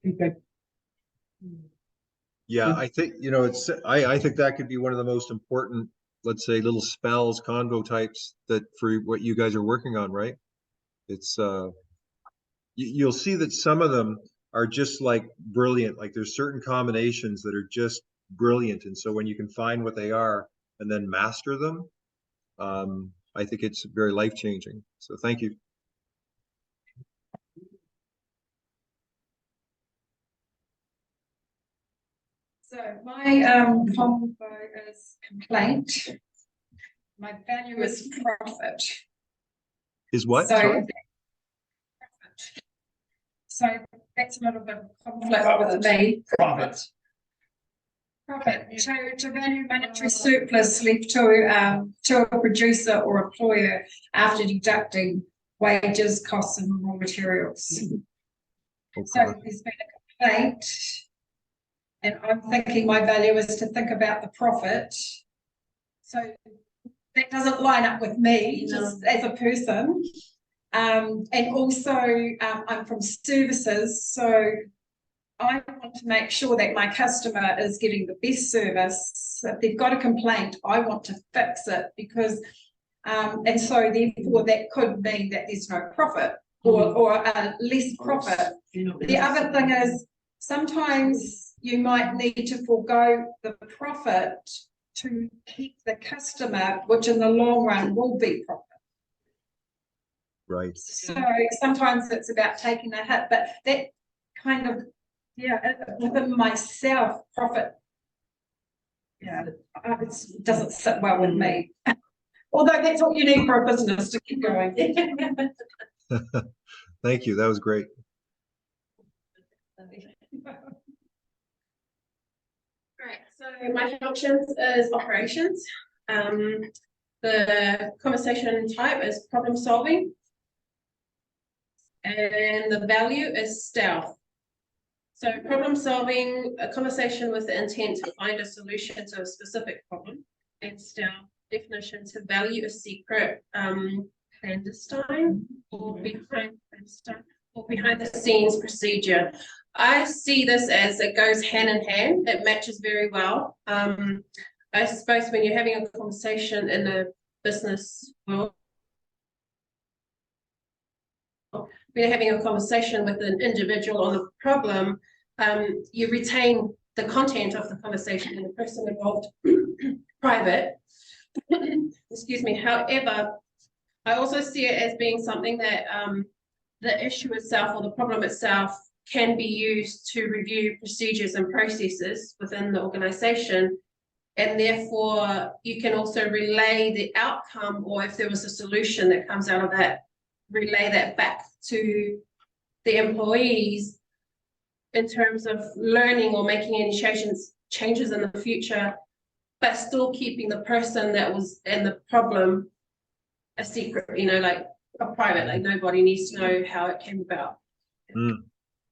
Feedback. Yeah, I think, it's, I think that could be one of the most important, let's say, little spells, convo types that for what you guys are working on, right? It's, you'll see that some of them are just like brilliant. Like there's certain combinations that are just brilliant. And so when you can find what they are and then master them, I think it's very life-changing. So thank you. So my combo is complaint. My value is profit. Is what? So, Sorry? so that's a little bit of conflict with me. Profit. To value monetary surplus left to a producer or employer after deducting wages, costs, and raw materials. Okay. So there's been a complaint, and I'm thinking my value is to think about the profit. So that doesn't line up with me just as a person. And also I'm from services, so I want to make sure that my customer is getting the best service. If they've got a complaint, I want to fix it because, and so therefore that could mean that there's no profit or less profit. The other thing is sometimes you might need to forego the profit to keep the customer, which in the long run will be profit. Right. So sometimes it's about taking a hit, but that kind of, within myself, profit, it doesn't sit well with me. Although that's what you need for a business to keep going. Thank you. That was great. Right, so my functions is operations. The conversation type is problem solving. And the value is stealth. So problem solving, a conversation with the intent to find a solution to a specific problem. And stealth, definition to value a secret, clandestine or behind the scenes procedure. I see this as it goes hand in hand. It matches very well. I suppose when you're having a conversation in a business world, when you're having a conversation with an individual on a problem, you retain the content of the conversation and the person involved private. Excuse me. However, I also see it as being something that the issue itself or the problem itself can be used to review procedures and processes within the organization. And therefore, you can also relay the outcome, or if there was a solution that comes out of that, relay that back to the employees in terms of learning or making any changes in the future, but still keeping the person that was in the problem a secret, like a private, like nobody needs to know how it came about.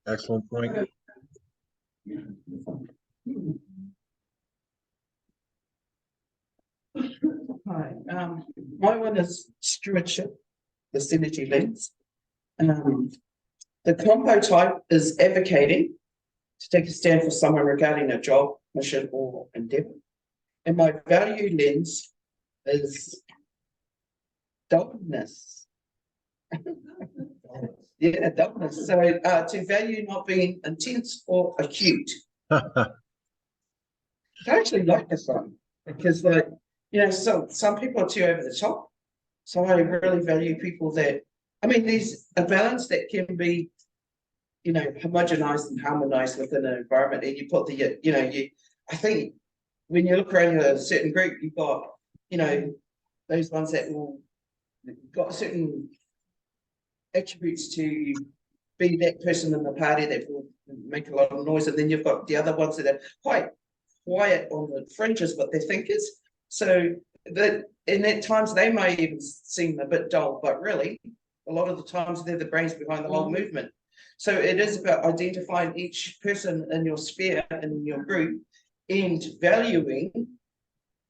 Excellent point. Hi, my one is stewardship, the synergy lens. The combo type is advocating, to take a stand for someone regarding a job, mission, or endeavor. And my value lens is doggedness. Yeah, doggedness. So to value not being intense or acute. I actually like this one because, so some people are too over the top. So I really value people that, I mean, there's a balance that can be, you know, homogenized and harmonized within an environment, and you put the, you know, I think when you look around a certain group, you've got, you know, those ones that will got certain attributes to be that person in the party that will make a lot of noise, and then you've got the other ones that are quite quiet on the fringes, but they're thinkers. So that, and at times they may even seem a bit dull, but really, a lot of the times they're the brains behind the whole movement. So it is about identifying each person in your sphere and in your group and valuing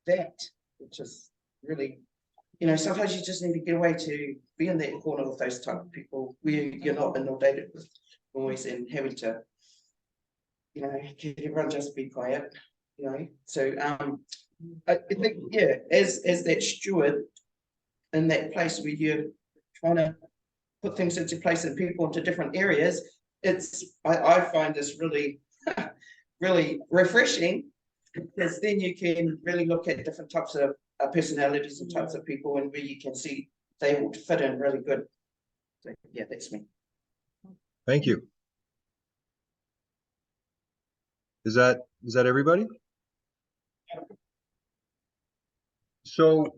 that, which is really, you know, sometimes you just need to get away to be in that corner with those type of people where you're not inundated with noise and having to, you know, everyone just be quiet, you know. So I think, yeah, as that steward in that place where you're trying to put things into place and people into different areas, I find this really really refreshing, because then you can really look at different types of personalities and types of people, and where you can see they would fit in really good. So yeah, that's me. Thank you. Is that everybody? So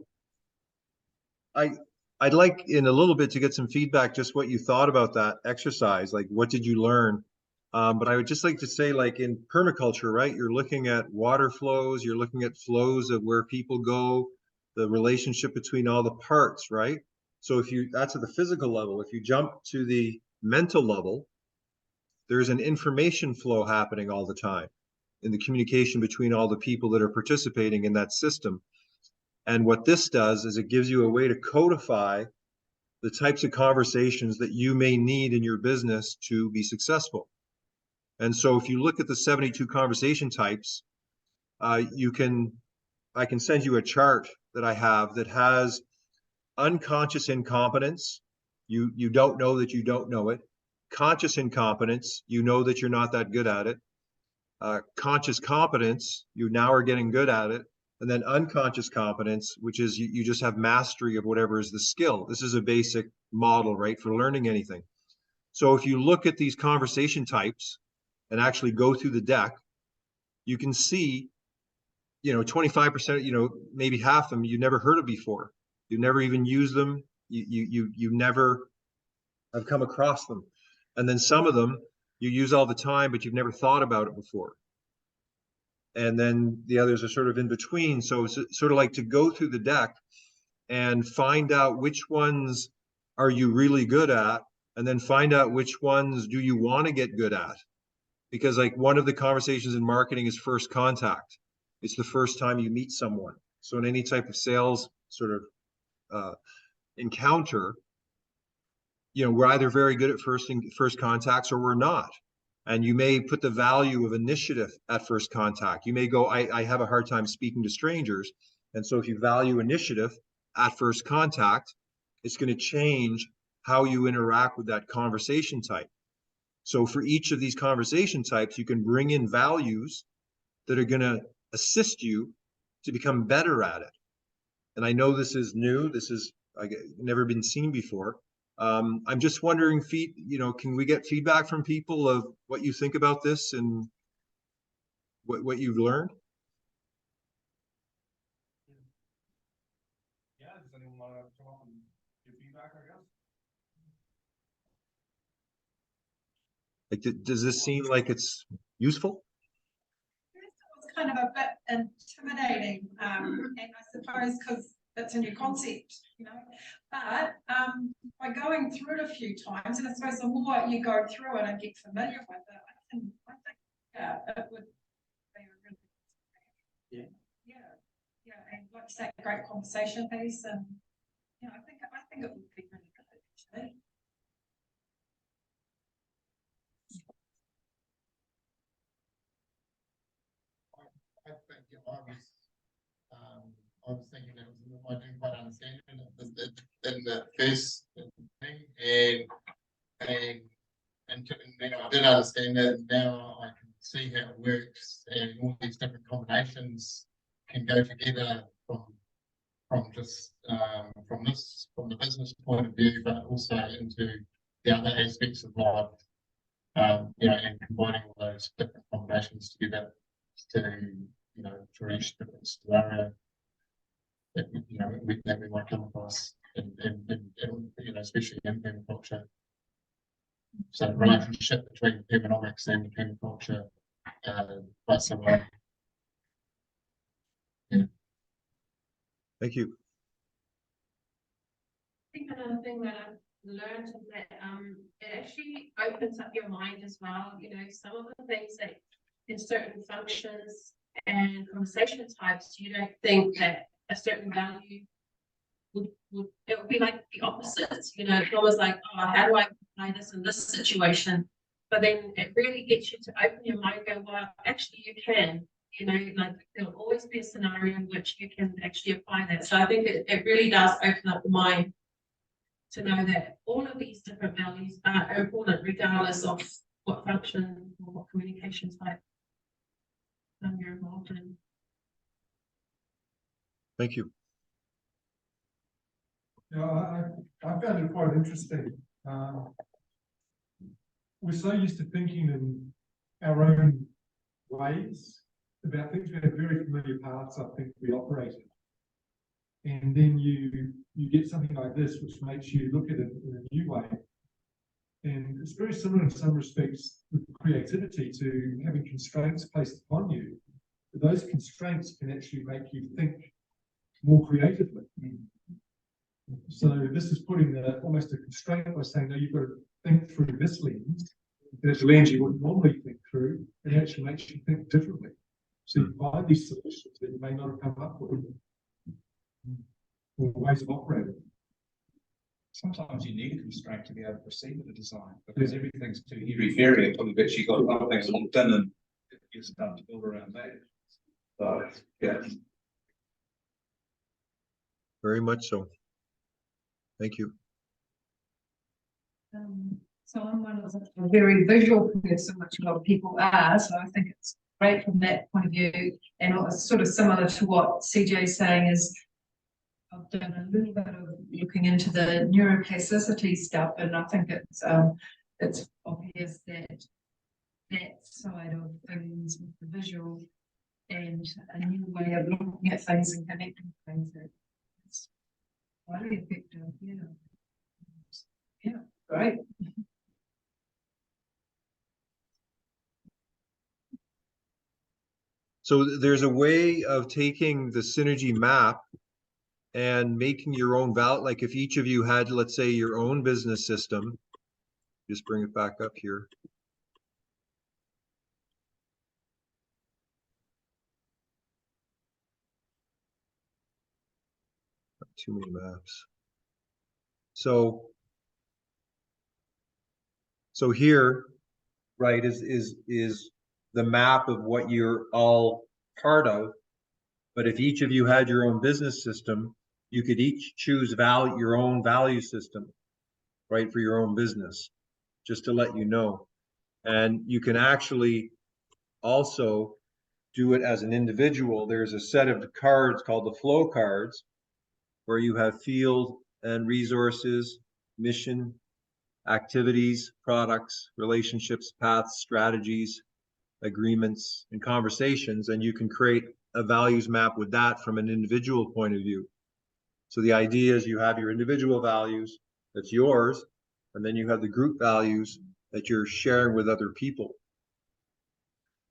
I'd like in a little bit to get some feedback, just what you thought about that exercise, like what did you learn? But I would just like to say, like in permaculture, right, you're looking at water flows, you're looking at flows of where people go, the relationship between all the parts, right? So if you, that's at the physical level. If you jump to the mental level, there's an information flow happening all the time in the communication between all the people that are participating in that system. And what this does is it gives you a way to codify the types of conversations that you may need in your business to be successful. And so if you look at the 72 conversation types, I can send you a chart that I have that has unconscious incompetence. You don't know that you don't know it. Conscious incompetence, you know that you're not that good at it. Conscious competence, you now are getting good at it. And then unconscious competence, which is you just have mastery of whatever is the skill. This is a basic model, right, for learning anything. So if you look at these conversation types and actually go through the deck, you can see, you know, 25%, you know, maybe half of them you've never heard of before. You've never even used them. You never have come across them. And then some of them you use all the time, but you've never thought about it before. And then the others are sort of in between. So it's sort of like to go through the deck and find out which ones are you really good at, and then find out which ones do you want to get good at. Because like one of the conversations in marketing is first contact. It's the first time you meet someone. So in any type of sales sort of encounter, you know, we're either very good at first contacts or we're not. And you may put the value of initiative at first contact. You may go, I have a hard time speaking to strangers. And so if you value initiative at first contact, it's going to change how you interact with that conversation type. So for each of these conversation types, you can bring in values that are going to assist you to become better at it. And I know this is new. This is never been seen before. I'm just wondering, you know, can we get feedback from people of what you think about this and what you've learned? Yeah, does anyone want to come up and give feedback, I guess? Like, does this seem like it's useful? It's kind of a bit intimidating, and I suppose because it's a new concept, you know. But by going through it a few times, and I suppose the more you go through it and get familiar with it, I think yeah, it would be a really and like you say, a great conversation piece, and you know, I think it would be really good actually. I think I was thinking that I didn't quite understand it in the first thing, and you know, I did understand that. Now I can see how it works, and all these different combinations can go together from from just, from the business point of view, but also into the other aspects of life. You know, and combining all those different combinations together to, you know, for each different scenario that, you know, that we might come across in you know, especially in permaculture. So the relationship between permanomics and permaculture, quite similar. Thank you. I think another thing that I've learned is that it actually opens up your mind as well. You know, some of the things that in certain functions and conversation types, you don't think that a certain value would it would be like the opposites. You know, it's almost like, oh, how do I apply this in this situation? But then it really gets you to open your mind and go, well, actually you can. You know, like there'll always be a scenario in which you can actually apply that. So I think it really does open up the mind to know that all of these different values are important regardless of what function or what communication type you're involved in. Thank you. Yeah, I found it quite interesting. We're so used to thinking in our own ways about things. We have very familiar paths, I think, we operate in. And then you get something like this, which makes you look at it in a new way. And it's very similar in some respects with creativity to having constraints placed upon you. But those constraints can actually make you think more creatively. So this is putting almost a constraint by saying, no, you've got to think through this lens. There's a lens you wouldn't normally think through, and it actually makes you think differently. So you find these solutions that you may not have come up with, or ways of operating. Sometimes you need a constraint to be able to proceed with the design because everything's too hairy-fairy until you've actually got other things locked in and you start to build around that. So, yeah. Very much so. Thank you. So I'm one of a very visual person, which a lot of people are, so I think it's great from that point of view. And it's sort of similar to what CJ's saying is, I've done a little bit of looking into the neuroplasticity stuff, and I think it's obvious that that side of things with the visual and a new way of looking at things and connecting things, it's highly effective. Yeah, great. So there's a way of taking the synergy map and making your own value. Like if each of you had, let's say, your own business system, just bring it back up here. Not too many maps. So here, right, is the map of what you're all part of. But if each of you had your own business system, you could each choose your own value system, right, for your own business, just to let you know. And you can actually also do it as an individual. There's a set of cards called the flow cards, where you have field and resources, mission, activities, products, relationships, paths, strategies, agreements, and conversations, and you can create a values map with that from an individual point of view. So the idea is you have your individual values, that's yours, and then you have the group values that you're sharing with other people.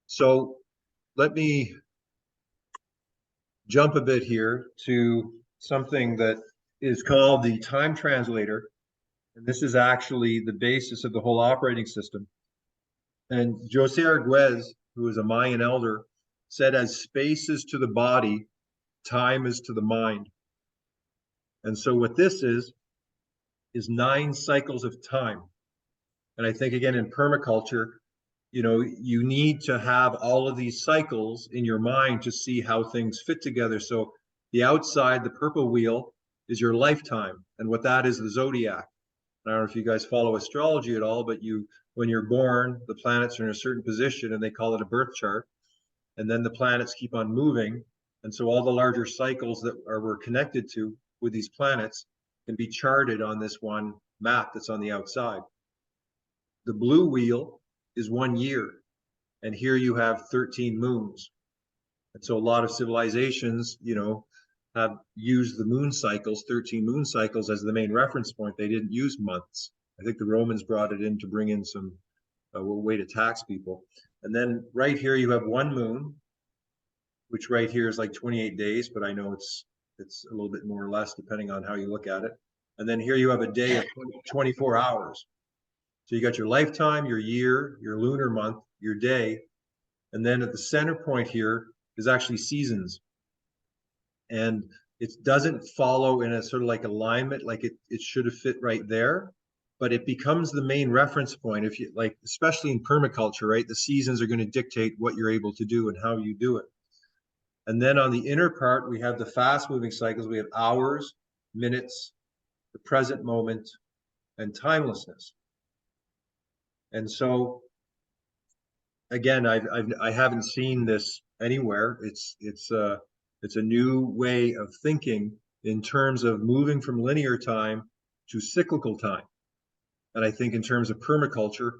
So let me jump a bit here to something that is called the time translator. And this is actually the basis of the whole operating system. And Jose Arguez, who is a Mayan elder, said, as space is to the body, time is to the mind. And so what this is 9 cycles of time. And I think, again, in permaculture, you know, you need to have all of these cycles in your mind to see how things fit together. So the outside, the purple wheel, is your lifetime. And what that is, the zodiac. I don't know if you guys follow astrology at all, but when you're born, the planets are in a certain position and they call it a birth chart. And then the planets keep on moving And so all the larger cycles that we're connected to with these planets can be charted on this one map that's on the outside. The blue wheel is 1 year, and here you have 13 moons. And so a lot of civilizations, you know, have used the moon cycles, 13 moon cycles, as the main reference point. They didn't use months. I think the Romans brought it in to bring in some way to tax people. And then right here you have one moon, which right here is like 28 days, but I know it's a little bit more or less depending on how you look at it. And then here you have a day of 24 hours. So you got your lifetime, your year, your lunar month, your day, and then at the center point here is actually seasons. And it doesn't follow in a sort of like alignment, like it should have fit right there, but it becomes the main reference point. If you like, especially in permaculture, right? The seasons are going to dictate what you're able to do and how you do it. And then on the inner part, we have the fast moving cycles. We have hours, minutes, the present moment, and timelessness. And so, again, I haven't seen this anywhere. It's a new way of thinking in terms of moving from linear time to cyclical time. And I think in terms of permaculture,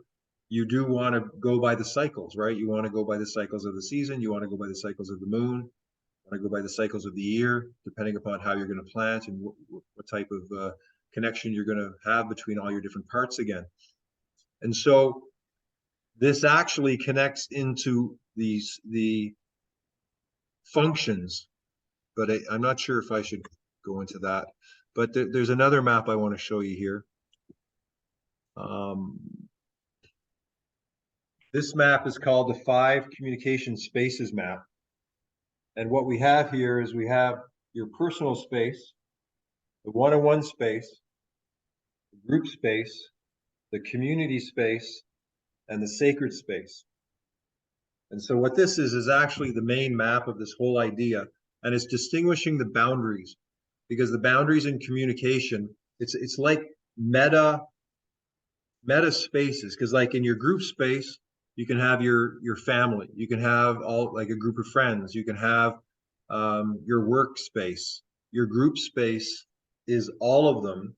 you do want to go by the cycles, right? You want to go by the cycles of the season. You want to go by the cycles of the moon. You want to go by the cycles of the year, depending upon how you're going to plant and what type of connection you're going to have between all your different parts again. And so this actually connects into the functions, but I'm not sure if I should go into that. But there's another map I want to show you here. This map is called the 5 communication spaces map. And what we have here is we have your personal space, the one-on-one space, the group space, the community space, and the sacred space. And so what this is actually the main map of this whole idea, and it's distinguishing the boundaries, because the boundaries in communication, it's like meta spaces, because like in your group space, you can have your family, you can have all like a group of friends, you can have your workspace. Your group space is all of them.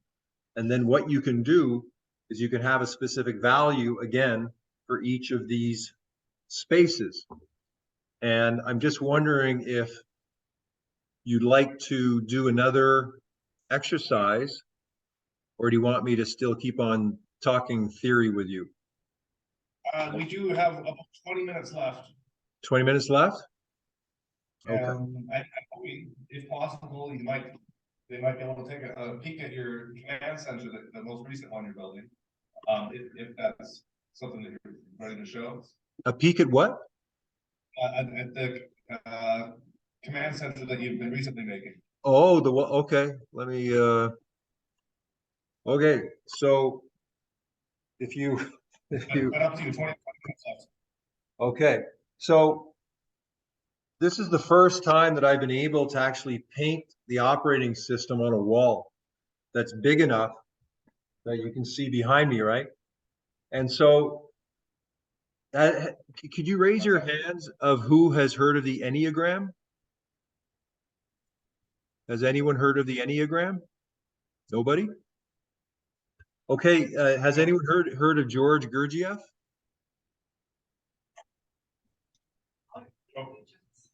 And then what you can do is you can have a specific value again for each of these spaces. And I'm just wondering if you'd like to do another exercise, or do you want me to still keep on talking theory with you? We do have about 20 minutes left. 20 minutes left? Okay. I think if possible, they might be able to take a peek at your command center, the most recent one you're building. If that's something that you're ready to show. A peek at what? At the command center that you've been recently making. Oh, okay. Let me okay. So if you But up to you, 20 minutes left. okay. So this is the first time that I've been able to actually paint the operating system on a wall that's big enough that you can see behind me, right? And so could you raise your hands of who has heard of the Enneagram? Has anyone heard of the Enneagram? Nobody? Okay, has anyone heard of George Gurdjieff?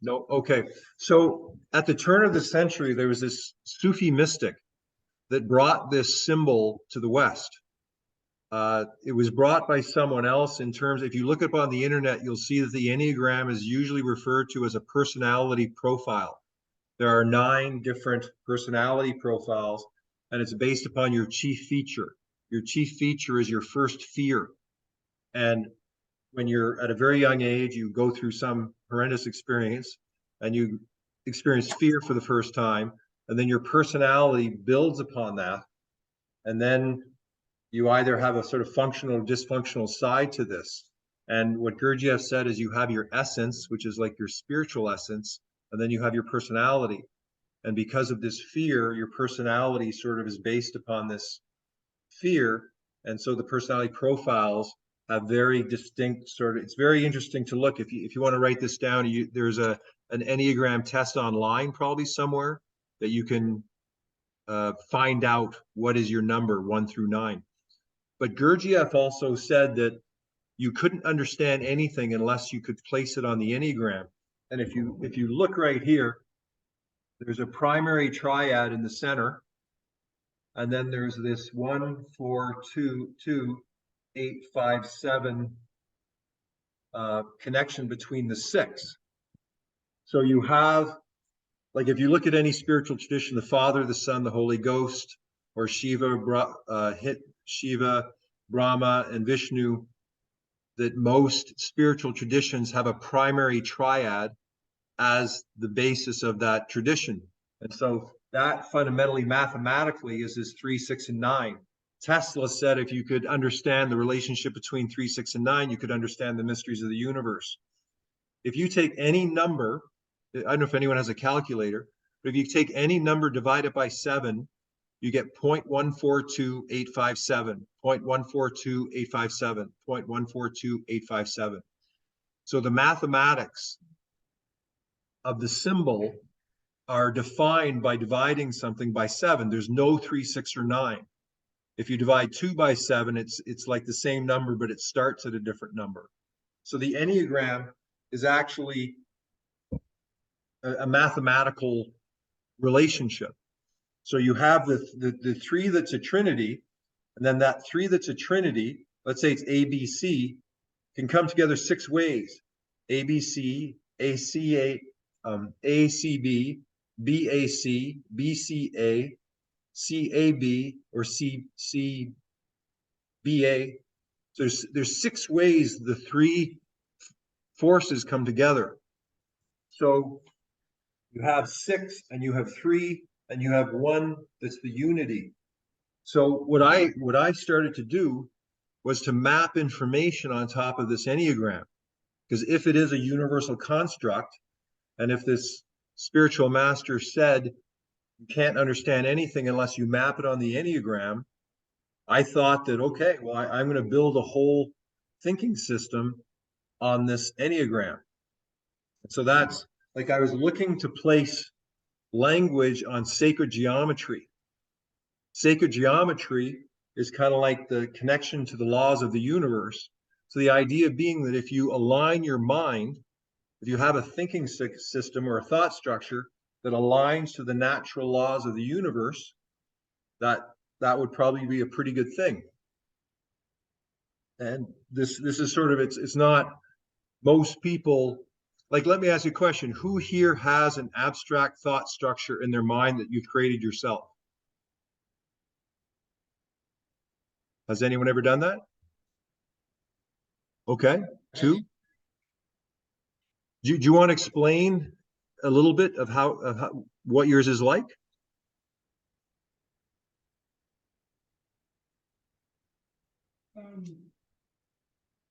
No, okay. So at the turn of the century, there was this Sufi mystic that brought this symbol to the West. It was brought by someone else in terms, if you look up on the internet, you'll see that the Enneagram is usually referred to as a personality profile. There are 9 different personality profiles, and it's based upon your chief feature. Your chief feature is your first fear. And when you're at a very young age, you go through some horrendous experience and you experience fear for the first time, and then your personality builds upon that. And then you either have a sort of functional or dysfunctional side to this. And what Gurdjieff said is you have your essence, which is like your spiritual essence, and then you have your personality. And because of this fear, your personality sort of is based upon this fear. And so the personality profiles have very distinct sort of, it's very interesting to look. If you want to write this down, there's an Enneagram test online probably somewhere that you can find out what is your number 1 through 9. But Gurdjieff also said that you couldn't understand anything unless you could place it on the Enneagram. And if you look right here, there's a primary triad in the center. And then there's this 1, 4, 2, 2, 8, 5, 7 connection between the 6. So you have, like, if you look at any spiritual tradition, the Father, the Son, the Holy Ghost, or Shiva, Brahma, and Vishnu, that most spiritual traditions have a primary triad as the basis of that tradition. And so that fundamentally, mathematically, is this 3, 6, and 9. Tesla said if you could understand the relationship between 3, 6, and 9, you could understand the mysteries of the universe. If you take any number, I don't know if anyone has a calculator, but if you take any number divided by 7, you get 0.142857, 0.142857, 0.142857. So the mathematics of the symbol are defined by dividing something by 7. There's no 3, 6, or 9. If you divide 2 by 7, it's like the same number, but it starts at a different number. So the Enneagram is actually a mathematical relationship. So you have the 3 that's a trinity, and then that 3 that's a trinity, let's say it's ABC, can come together 6 ways: ABC, ACA, ACB, BAC, BCA, CAB, or CCBA. So there's 6 ways the 3 forces come together. So you have 6, and you have 3, and you have 1 that's the unity. So what I started to do was to map information on top of this Enneagram, because if it is a universal construct, and if this spiritual master said you can't understand anything unless you map it on the Enneagram, I thought that, okay, well, I'm going to build a whole thinking system on this Enneagram. So that's like, I was looking to place language on sacred geometry. Sacred geometry is kind of like the connection to the laws of the universe. So the idea being that if you align your mind, if you have a thinking system or a thought structure that aligns to the natural laws of the universe, that would probably be a pretty good thing. And this is sort of, it's not most people. Like, let me ask you a question. Who here has an abstract thought structure in their mind that you've created yourself? Has anyone ever done that? Okay, 2. Do you want to explain a little bit of how what yours is like?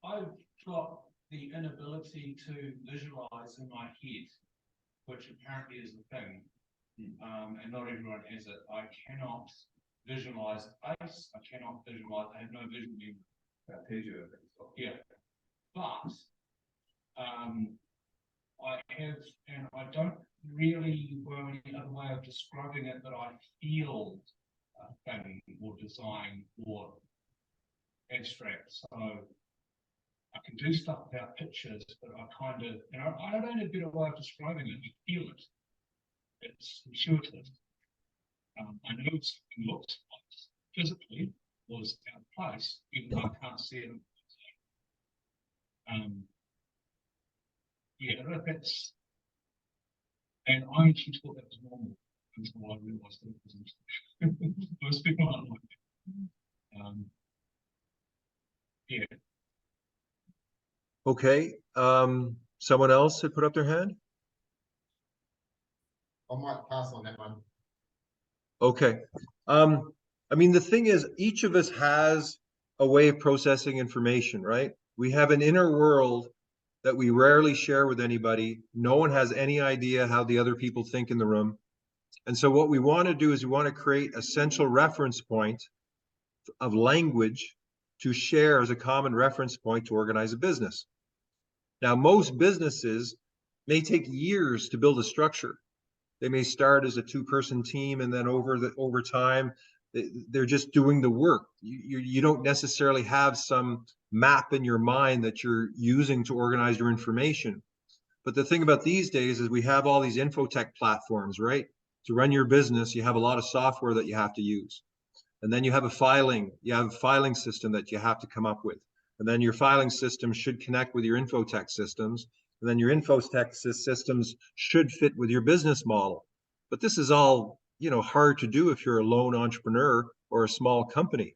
I've got the inability to visualize in my head, which apparently is the thing, and not everyone has it. I cannot visualize space. I cannot visualize. I have no vision memory. Yeah, but I have, and I don't really know any other way of describing it, but I feel a thing or design or abstract. So I can do stuff about pictures, but I kind of, I don't know a better way of describing it. I feel it. It's intuitive. I know it looks like physically was out of place, even though I can't see it. Yeah, that's, and I actually thought that was normal until I realized that it wasn't. Most people aren't like that. Yeah. Okay. Someone else had put up their hand? I might pass on that one. Okay. I mean, the thing is, each of us has a way of processing information, right? We have an inner world that we rarely share with anybody. No one has any idea how the other people think in the room. And so what we want to do is we want to create a central reference point of language to share as a common reference point to organize a business. Now, most businesses may take years to build a structure. They may start as a 2-person team, and then over time, they're just doing the work. You don't necessarily have some map in your mind that you're using to organize your information. But the thing about these days is we have all these infotech platforms, right? To run your business, you have a lot of software that you have to use. And then you have a filing system that you have to come up with. And then your filing system should connect with your infotech systems. And then your infotech systems should fit with your business model. But this is all, hard to do if you're a lone entrepreneur or a small company.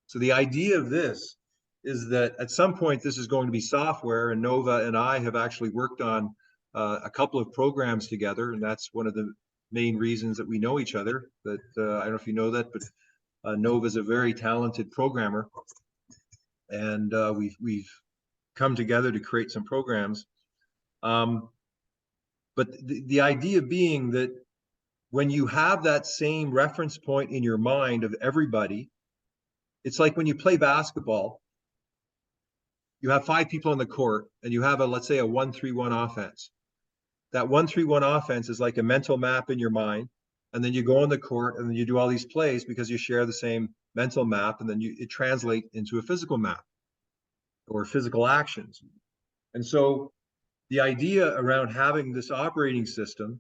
So the idea of this is that at some point this is going to be software, and Nova and I have actually worked on a couple of programs together, and that's one of the main reasons that we know each other. That I don't know if you know that, but Nova is a very talented programmer, and we've come together to create some programs. But the idea being that when you have that same reference point in your mind of everybody, it's like when you play basketball, you have 5 people on the court and you have let's say a 1-3-1 offense. That 1-3-1 offense is like a mental map in your mind. And then you go on the court and then you do all these plays because you share the same mental map, and then it translates into a physical map or physical actions. And so the idea around having this operating system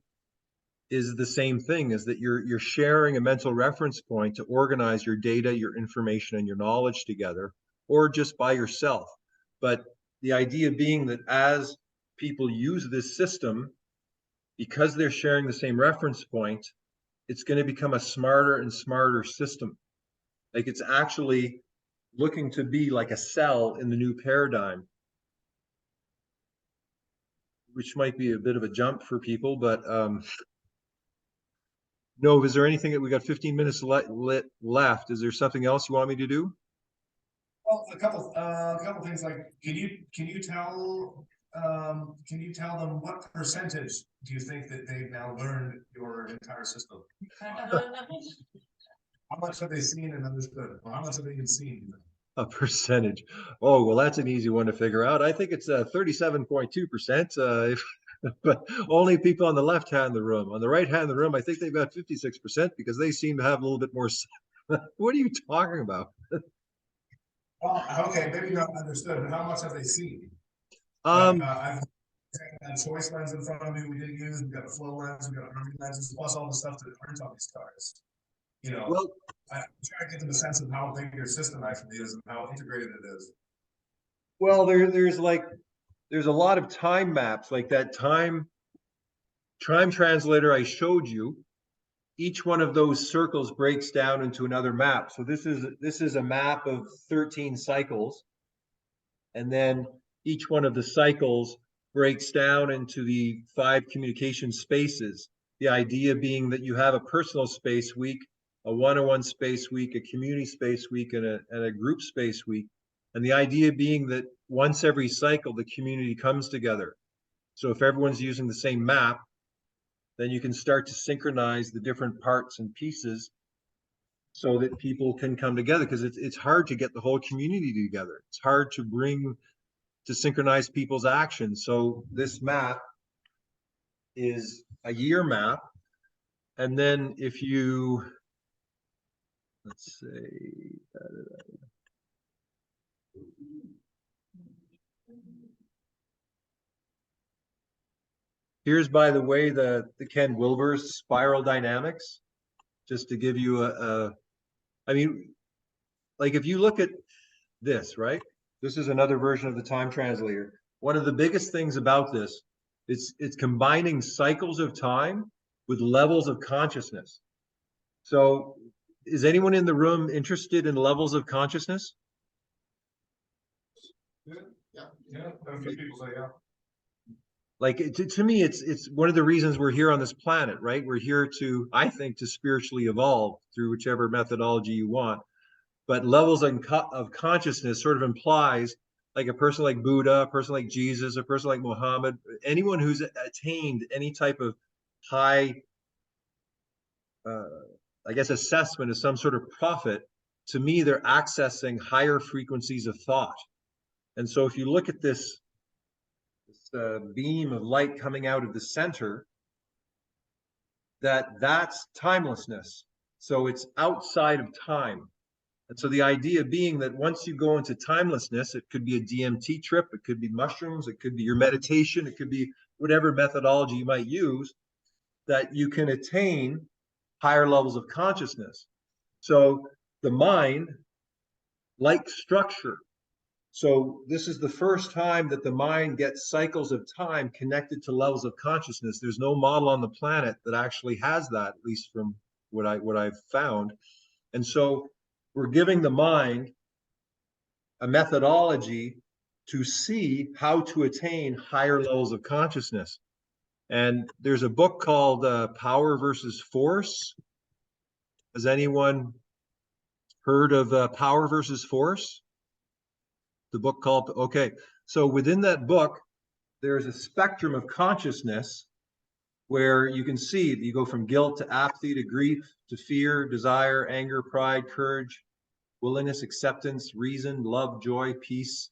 is the same thing, is that you're sharing a mental reference point to organize your data, your information, and your knowledge together, or just by yourself. But the idea being that as people use this system, because they're sharing the same reference point, it's going to become a smarter and smarter system. Like it's actually looking to be like a cell in the new paradigm, which might be a bit of a jump for people, but no, is there anything that we got 15 minutes left? Is there something else you want me to do? Well, a couple things, like, can you tell them what percentage do you think that they've now learned your entire system? How much have they seen and understood? Or how much have they even seen? A percentage. Oh, well, that's an easy one to figure out. I think it's 37.2%. But only people on the left hand of the room. On the right hand of the room, I think they've got 56% because they seem to have a little bit more. What are you talking about? Well, okay, maybe not understood, but how much have they seen? I've got a choice lens in front of me. We didn't use. We got a flow lens. We got harmony lenses, plus all the stuff that print on these cars. Well, I'm trying to get to the sense of how big your system actually is and how integrated it is. Well, there's a lot of time maps, like that time translator I showed you. Each one of those circles breaks down into another map. So this is a map of 13 cycles, and then each one of the cycles breaks down into the 5 communication spaces. The idea being that you have a personal space week, a one-on-one space week, a community space week, and a group space week. And the idea being that once every cycle, the community comes together. So if everyone's using the same map, then you can start to synchronize the different parts and pieces so that people can come together, because it's hard to get the whole community together. It's hard to synchronize people's actions. So this map is a year map. And then if you, let's say, here's, by the way, the Ken Wilber's spiral dynamics, just to give you I mean, like if you look at this, right? This is another version of the time translator. One of the biggest things about this is it's combining cycles of time with levels of consciousness. So is anyone in the room interested in levels of consciousness? Yeah. A few people say yeah. Like to me, it's one of the reasons we're here on this planet, right? We're here to, I think, to spiritually evolve through whichever methodology you want. But levels of consciousness sort of implies like a person like Buddha, a person like Jesus, a person like Muhammad, anyone who's attained any type of high, I guess, assessment of some sort of prophet, to me, they're accessing higher frequencies of thought. And so if you look at this beam of light coming out of the center, that's timelessness. So it's outside of time. And so the idea being that once you go into timelessness, it could be a DMT trip, it could be mushrooms, it could be your meditation, it could be whatever methodology you might use, that you can attain higher levels of consciousness. So the mind likes structure. So this is the first time that the mind gets cycles of time connected to levels of consciousness. There's no model on the planet that actually has that, at least from what I've found. And so we're giving the mind a methodology to see how to attain higher levels of consciousness. And there's a book called Power versus Force. Has anyone heard of Power versus Force? The book called, okay. So within that book, there's a spectrum of consciousness where you can see that you go from guilt to apathy to grief to fear, desire, anger, pride, courage, willingness, acceptance, reason, love, joy, peace,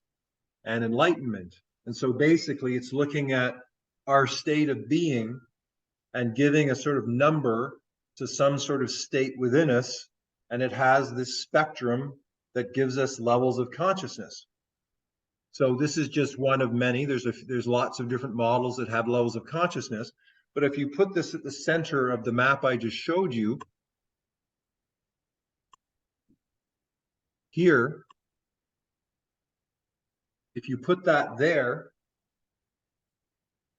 and enlightenment. And so basically it's looking at our state of being and giving a sort of number to some sort of state within us. And it has this spectrum that gives us levels of consciousness. So this is just one of many. There's lots of different models that have levels of consciousness. But if you put this at the center of the map I just showed you, here, if you put that there,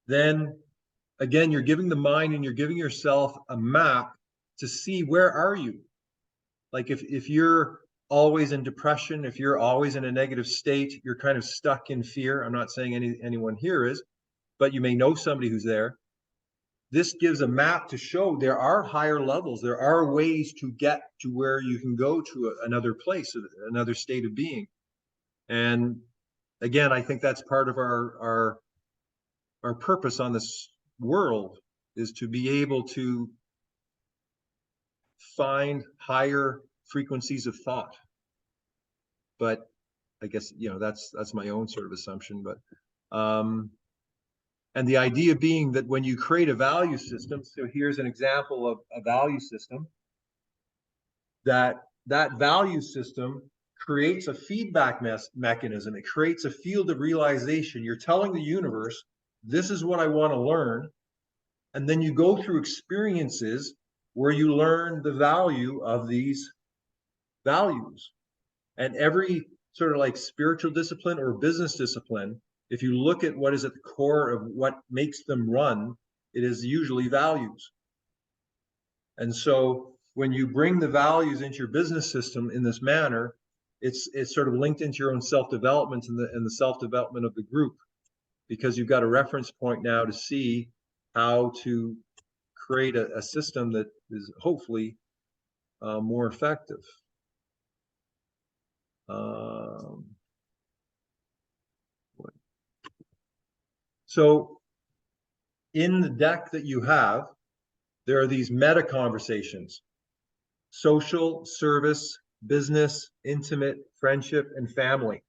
then again, you're giving the mind and you're giving yourself a map to see where are you. Like if you're always in depression, if you're always in a negative state, you're kind of stuck in fear. I'm not saying anyone here is, but you may know somebody who's there. This gives a map to show there are higher levels. There are ways to get to where you can go to another place, another state of being. And again, I think that's part of our purpose on this world, is to be able to find higher frequencies of thought. But I guess, that's my own sort of assumption. But and the idea being that when you create a value system, so here's an example of a value system, that value system creates a feedback mechanism. It creates a field of realization. You're telling the universe, this is what I want to learn. And then you go through experiences where you learn the value of these values. And every sort of like spiritual discipline or business discipline, if you look at what is at the core of what makes them run, it is usually values. And so when you bring the values into your business system in this manner, it's sort of linked into your own self-development and the self-development of the group, because you've got a reference point now to see how to create a system that is hopefully more effective. So in the deck that you have, there are these meta conversations: social, service, business, intimate, friendship, and family.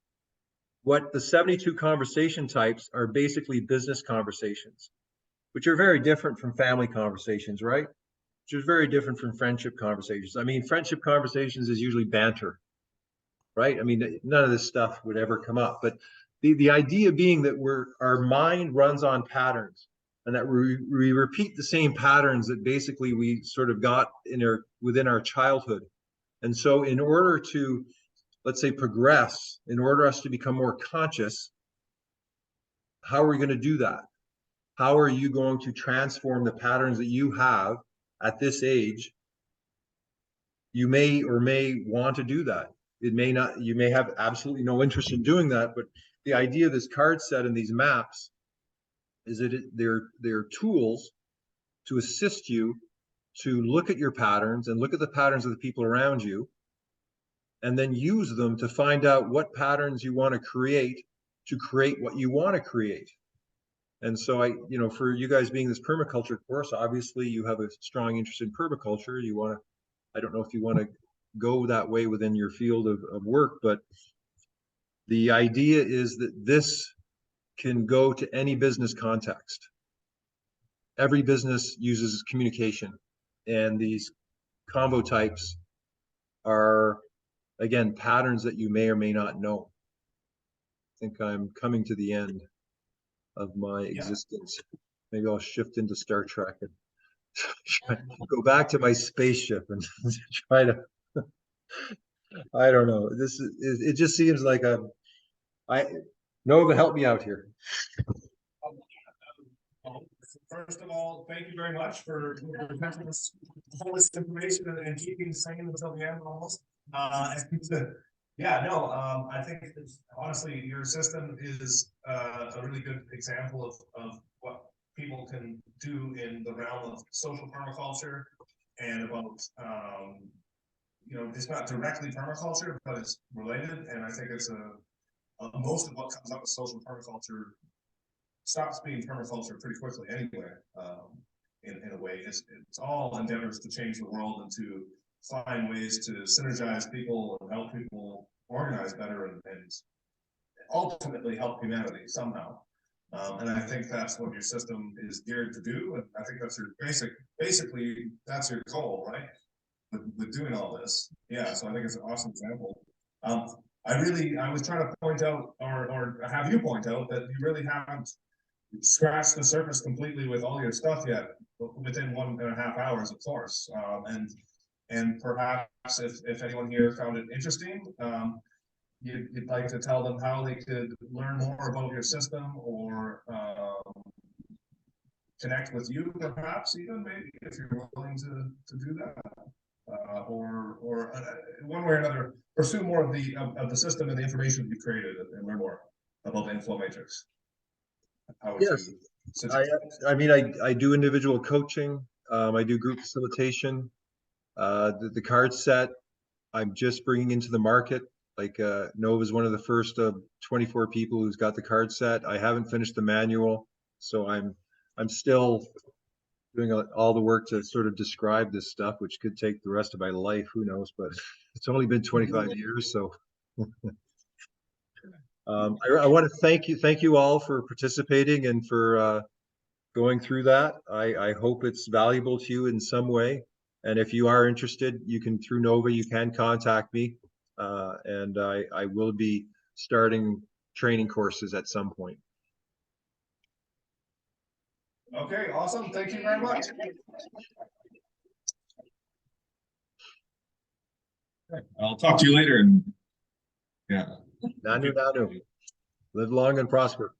What the 72 conversation types are basically business conversations, which are very different from family conversations, right? Which is very different from friendship conversations. I mean, friendship conversations is usually banter, right? I mean, none of this stuff would ever come up. But the idea being that our mind runs on patterns, and that we repeat the same patterns that basically we sort of got within our childhood. And so in order to, let's say, progress, in order for us to become more conscious, how are we going to do that? How are you going to transform the patterns that you have at this age? You may or may want to do that. It may not, you may have absolutely no interest in doing that, but the idea of this card set and these maps is that they're tools to assist you to look at your patterns and look at the patterns of the people around you, and then use them to find out what patterns you want to create what you want to create. And so for you guys being this permaculture course, obviously you have a strong interest in permaculture. I don't know if you want to go that way within your field of work, but the idea is that this can go to any business context. Every business uses communication, and these combo types are, again, patterns that you may or may not know. I think I'm coming to the end of my existence. Maybe I'll shift into Star Trek and go back to my spaceship and try to, I don't know. This is, it just seems like Nova, help me out here. First of all, thank you very much for presenting us all this information and keeping sane until the end almost. I think honestly, your system is a really good example of what people can do in the realm of social permaculture and about, it's not directly permaculture, but it's related. And I think it's most of what comes up with social permaculture stops being permaculture pretty quickly anyway. In a way, it's all endeavors to change the world and to find ways to synergize people and help people organize better and ultimately help humanity somehow. And I think that's what your system is geared to do. And I think that's your basically that's your goal, right? With doing all this. Yeah, so I think it's an awesome example. I was trying to point out or have you point out that you really haven't scratched the surface completely with all your stuff yet within 1.5 hours, of course. And perhaps if anyone here found it interesting, you'd like to tell them how they could learn more about your system or connect with you, perhaps even maybe if you're willing to do that, or one way or another, pursue more of the system and the information you've created and learn more about the Inflow Matrix. Yes, I mean, I do individual coaching. I do group facilitation. The card set I'm just bringing into the market. Like Nova is one of the first of 24 people who's got the card set. I haven't finished the manual, so I'm still doing all the work to sort of describe this stuff, which could take the rest of my life. Who knows? But it's only been 25 years, so. I want to thank you all for participating and for going through that. I hope it's valuable to you in some way. And if you are interested, you can, through Nova, you can contact me. And I will be starting training courses at some point. Okay, awesome. Thank you very much. I'll talk to you later. And yeah. Nanu. Live long and prosper.